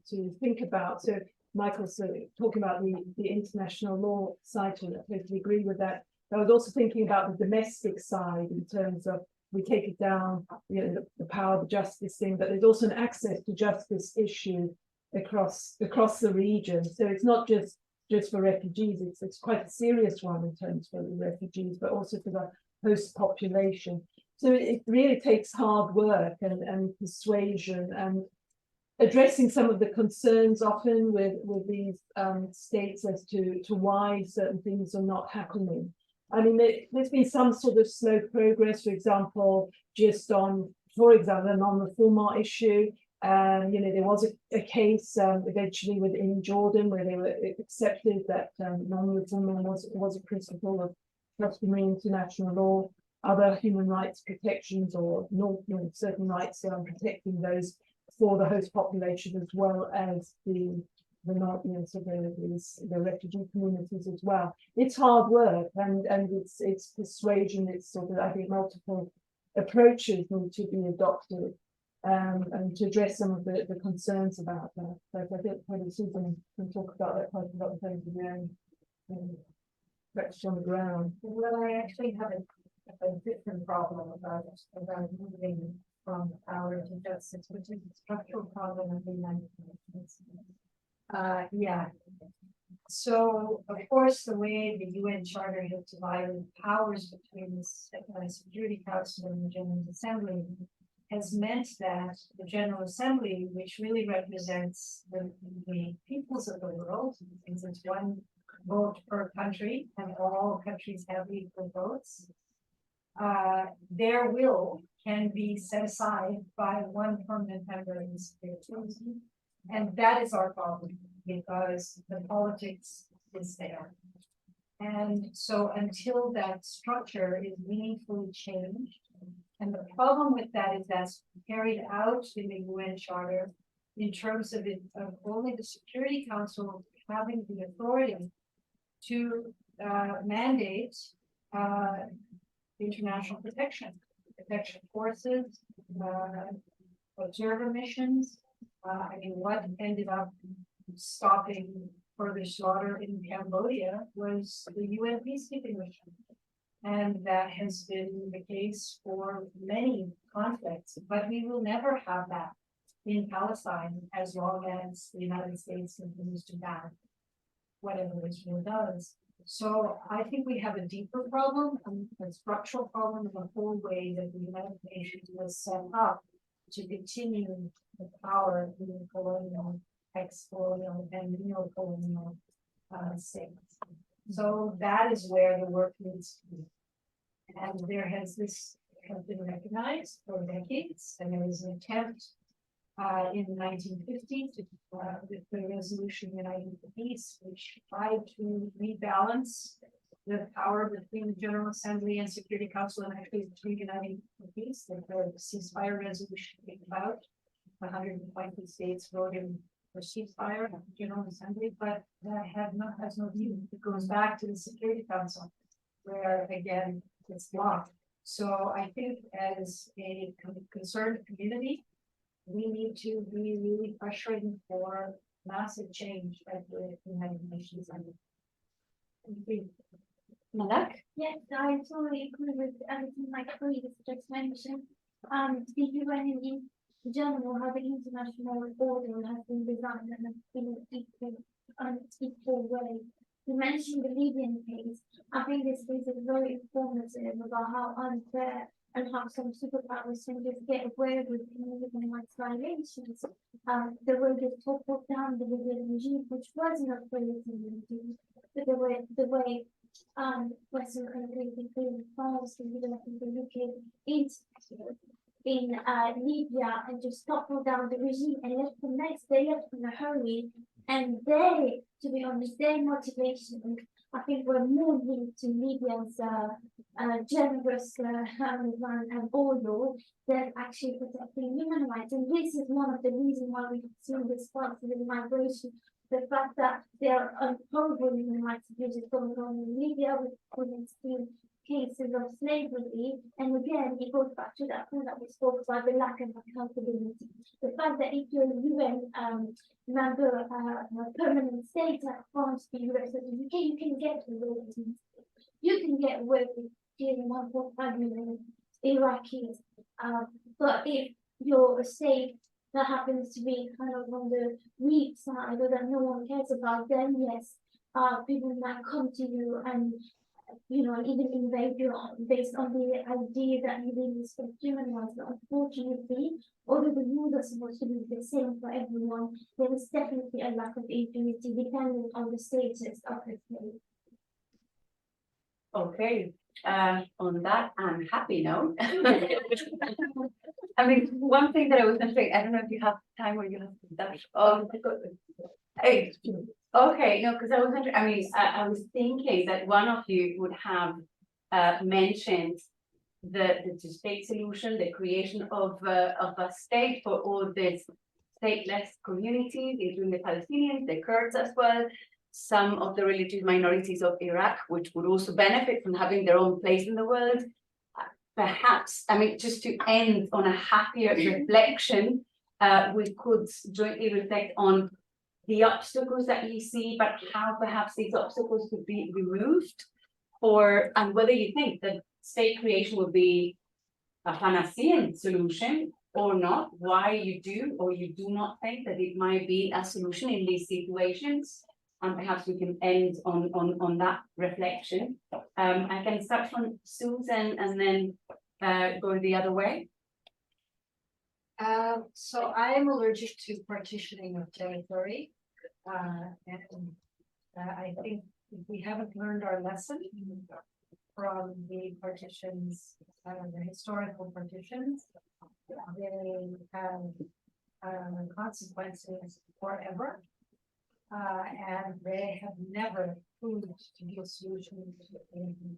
to think about. So Michael's talking about the international law side, and I totally agree with that. I was also thinking about the domestic side in terms of we take it down, you know, the power of justice thing, but there's also an access to justice issue across the region. So it's not just for refugees, it's quite a serious one in terms for the refugees, but also for the host population. So it really takes hard work and persuasion and addressing some of the concerns often with these states as to why certain things are not happening. I mean, there's been some sort of slow progress, for example, just on, for example, a non-refoulement issue. You know, there was a case eventually within Jordan where they were accepted that non-refoulement was a principle of customary international law. Other human rights protections or certain rights protecting those for the host population as well as the refugee communities as well. It's hard work and it's persuasion. It's sort of, I think, multiple approaches need to be adopted and to address some of the concerns about that. So I think probably Susan can talk about that quite a lot of things again. Practice on the ground. Well, I actually have a different problem about moving from power to justice, which is a structural problem of the United Nations. Yeah. So, of course, the way the UN Charter has divided powers between the Security Council and the General Assembly has meant that the General Assembly, which really represents the peoples of the world, since it's one vote per country and all countries have equal votes, their will can be set aside by one permanent member in the Security Council. And that is our problem, because the politics is there. And so until that structure is meaningfully changed, and the problem with that is that's carried out in the UN Charter in terms of it, of only the Security Council having the authority to mandate international protection forces, observer missions. I mean, what ended up stopping further slaughter in Cambodia was the UN peacekeeping mission. And that has been the case for many conflicts, but we will never have that in Palestine as long as the United States continues to ban whatever Israel does. So I think we have a deeper problem, a structural problem in the whole way that the United Nations was set up to continue the power in the colonial, ex-colonial, and neo-colonial states. So that is where the work needs to be. And there has been recognized for decades, and there was an attempt in the 1950s with the resolution Uniting for Peace, which tried to rebalance the power between the General Assembly and Security Council, and actually between Uniting for Peace. The ceasefire resolution came about. 120 states voted for ceasefire at the General Assembly, but that has no view. It goes back to the Security Council, where again it's blocked. So I think as a concerned community, we need to be really pressuring for massive change at the United Nations. Malak? Yes, I totally agree with everything my colleagues just mentioned. The UN in general, how the international order has been designed and in an equal way. You mentioned the Libyan case. I think this case is very informative about how unfair and how some superpowers can just get away with human rights violations. The way they toppled down the Libyan regime, which was not afraid to do, but the way Western countries, including France, the UK, in Libya, and just toppled down the regime and left the next day left in a hurry. And they, to be honest, their motivation, I think, were more linked to Libya's generous and oil than actually protecting human rights. And this is one of the reasons why we've seen this spike in migration. The fact that there are horrible human rights abuses going on in Libya with extreme cases of slavery. And again, it goes back to that point that we spoke about, the lack of accountability. The fact that if you're a UN member, permanent state like France, the US, the UK, you can get away with it. You can get away with killing 1.5 million Iraqis. But if you're a state that happens to be kind of on the weak side or that no one cares about, then yes, people might come to you and, you know, even invade you based on the idea that you didn't respect human rights. But unfortunately, although the rules are supposed to be the same for everyone, there is definitely a lack of impunity depending on the status of the state. Okay, on that unhappy note. I mean, one thing that I was going to say, I don't know if you have time or you have to dash. Hey, okay, no, because I was wondering, I mean, I was thinking that one of you would have mentioned the two-state solution, the creation of a state for all these stateless communities, including the Palestinians, the Kurds as well, some of the religious minorities of Iraq, which would also benefit from having their own place in the world. Perhaps, I mean, just to end on a happier reflection, we could jointly reflect on the obstacles that you see, but how perhaps these obstacles could be removed, and whether you think that state creation would be a Panacean solution or not, why you do or you do not think that it might be a solution in these situations. And perhaps we can end on that reflection. I can start from Susan and then go the other way. So I am allergic to partitioning of territory. And I think if we haven't learned our lesson from the partitions, the historical partitions, they have consequences forever. And they have never proved to be a solution to anything.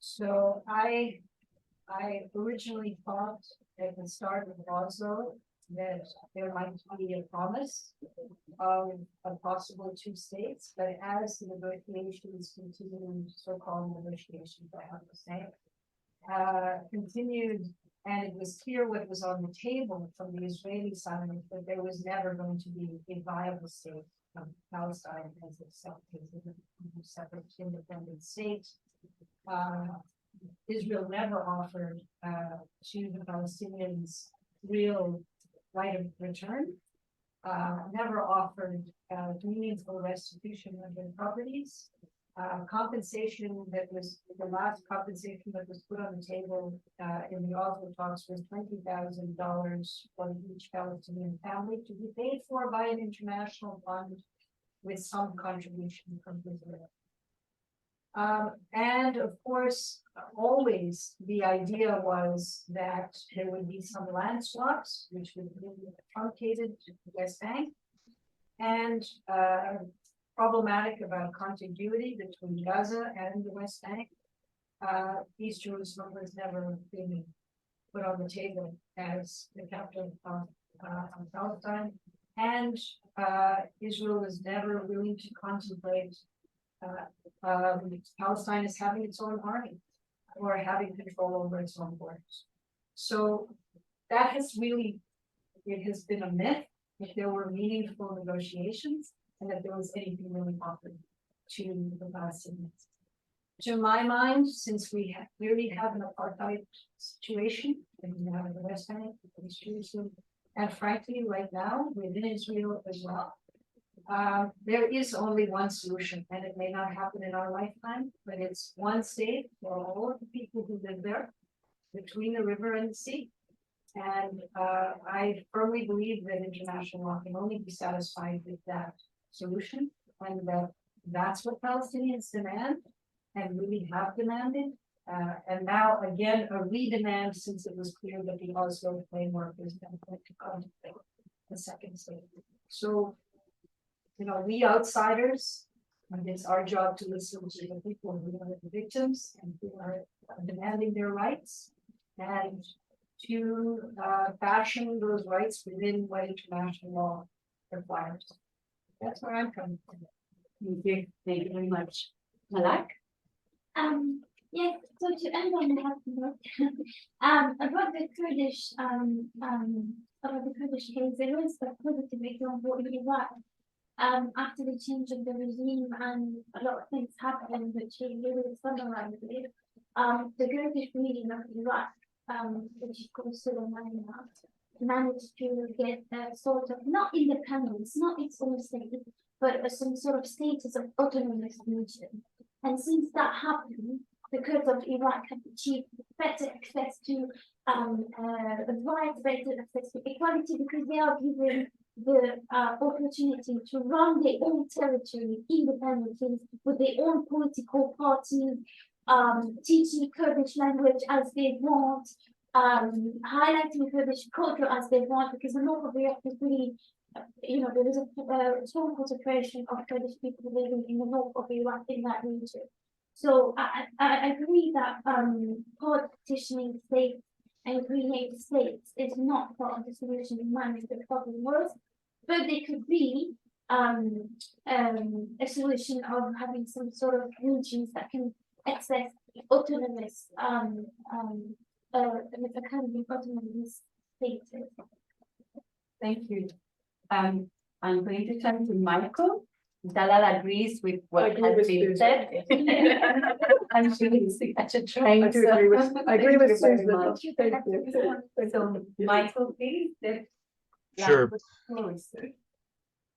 So I originally thought at the start of Oslo that there might be a promise of a possible two states, but as the negotiations continued, so-called negotiations, I have to say, continued, and it was clear what was on the table from the Israeli side, that there was never going to be a viable state of Palestine as a separate independent state. Israel never offered to the Palestinians real right of return, never offered meaningful restitution of their properties. Compensation that was the last compensation that was put on the table in the Oslo talks was $20,000 for each Palestinian family to be paid for by an international fund with some contribution from Israel. And of course, always the idea was that there would be some land swaps, which would be truncated to the West Bank, and problematic about contiguity between Gaza and the West Bank. East Jerusalem was never being put on the table as the capital of Palestine, and Israel was never willing to contemplate Palestine as having its own army or having control over its own borders. So that has really, it has been a myth if there were meaningful negotiations and that there was anything really offered to the Palestinians. To my mind, since we clearly have an apartheid situation in the West Bank, East Jerusalem, and frankly, right now within Israel as well, there is only one solution, and it may not happen in our lifetime, but it's one state for all of the people who live there, between the river and the sea. And I firmly believe that international law can only be satisfied with that solution, and that's what Palestinians demand and really have demanded. And now again, a redemand, since it was clear that the Oslo framework is going to contemplate the second state. So, you know, we outsiders, and it's our job to listen to the people who are the victims and who are demanding their rights, and to fashion those rights within what international law requires. That's where I'm coming from. Thank you very much. Malak? Yes, so to end on that note, about the Kurdish case, there was a positive example in Iraq. After the change of the regime and a lot of things happened, which really summarized it. The Kurdish region of Iraq, which is called Syrian, managed to get a sort of not independence, not its own state, but some sort of status of autonomous region. And since that happened, the Kurds of Iraq have achieved better access to rights, better access to equality, because they are given the opportunity to run their own territory independently with their own political parties, teaching Kurdish language as they want, highlighting Kurdish culture as they want, because the north of Iraq is really, you know, there is a strong concentration of Kurdish people living in the north of Iraq in that region. So I agree that partitioning states and creating states is not part of the solution to manage the problem worse, but they could be a solution of having some sort of regions that can access autonomous kind of autonomous status. Thank you. I'm going to turn to Michael. Dalal agrees with what has been said. I'm sure he's such a train. I agree with Susan. So, Michael, please. Sure.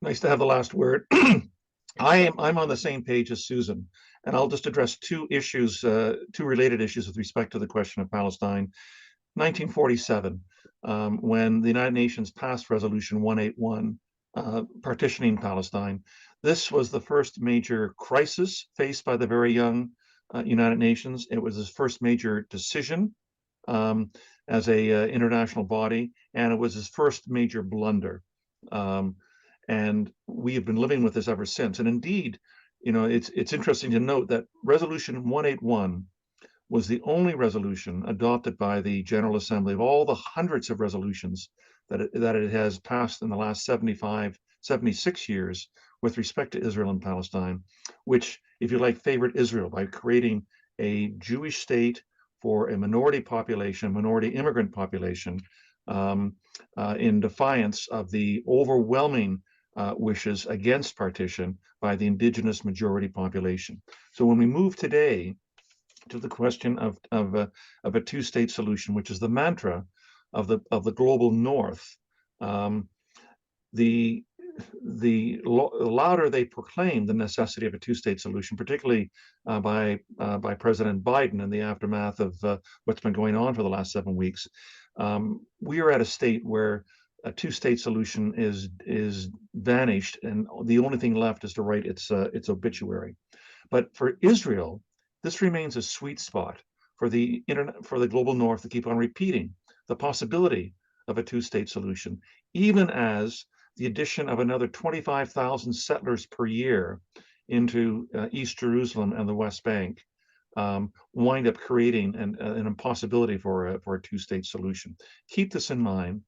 Nice to have the last word. I'm on the same page as Susan, and I'll just address two issues, two related issues with respect to the question of Palestine. 1947, when the United Nations passed Resolution 181, partitioning Palestine. This was the first major crisis faced by the very young United Nations. It was his first major decision as a international body, and it was his first major blunder. And we have been living with this ever since. And indeed, you know, it's interesting to note that Resolution 181 was the only resolution adopted by the General Assembly of all the hundreds of resolutions that it has passed in the last 76 years with respect to Israel and Palestine, which, if you like, favored Israel by creating a Jewish state for a minority population, minority immigrant population, in defiance of the overwhelming wishes against partition by the indigenous majority population. So when we move today to the question of a two-state solution, which is the mantra of the global North, the louder they proclaim the necessity of a two-state solution, particularly by President Biden in the aftermath of what's been going on for the last 7 weeks, we are at a state where a two-state solution is vanished, and the only thing left is to write its obituary. But for Israel, this remains a sweet spot for the global North to keep on repeating the possibility of a two-state solution, even as the addition of another 25,000 settlers per year into East Jerusalem and the West Bank wind up creating an impossibility for a two-state solution. Keep this in mind.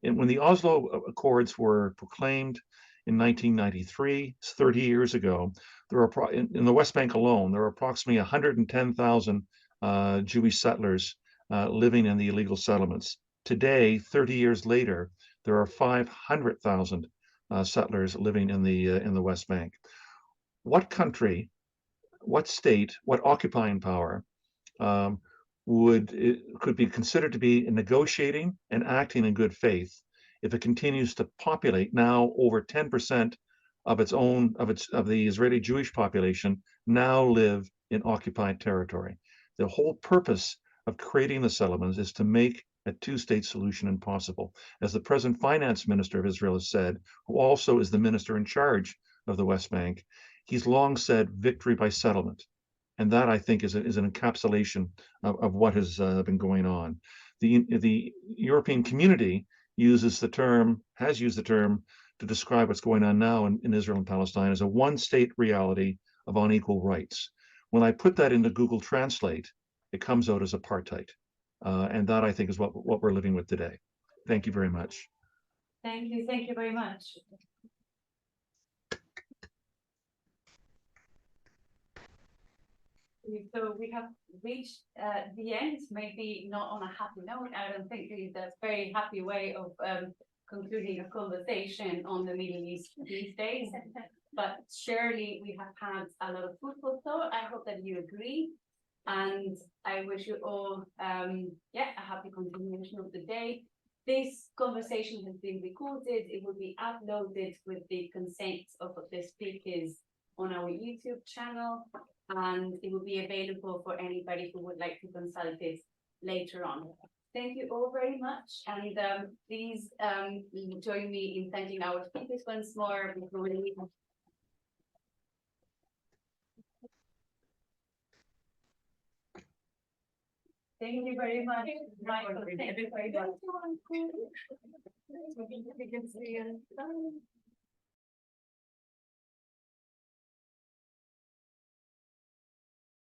And when the Oslo Accords were proclaimed in 1993, 30 years ago, there are in the West Bank alone, there are approximately 110,000 Jewish settlers living in the illegal settlements. Today, 30 years later, there are 500,000 settlers living in the West Bank. What country, what state, what occupying power could be considered to be negotiating and acting in good faith if it continues to populate? Now over 10% of the Israeli Jewish population now live in occupied territory. The whole purpose of creating the settlements is to make a two-state solution impossible. As the present finance minister of Israel has said, who also is the minister in charge of the West Bank, he's long said victory by settlement. And that, I think, is an encapsulation of what has been going on. The European community has used the term to describe what's going on now in Israel and Palestine as a one-state reality of unequal rights. When I put that into Google Translate, it comes out as apartheid. And that, I think, is what we're living with today. Thank you very much. Thank you very much. So we have reached the end, maybe not on a happy note. I don't think that's a very happy way of concluding a conversation on the Middle East these days. But surely we have had a lot of food for thought. I hope that you agree. And I wish you all a happy continuation of the day. This conversation has been recorded. It will be uploaded with the consent of the speakers on our YouTube channel, and it will be available for anybody who would like to consult it later on. Thank you all very much, and please join me in thanking our speakers once more before we leave. Thank you very much, Michael. Thank you very much. We can see you.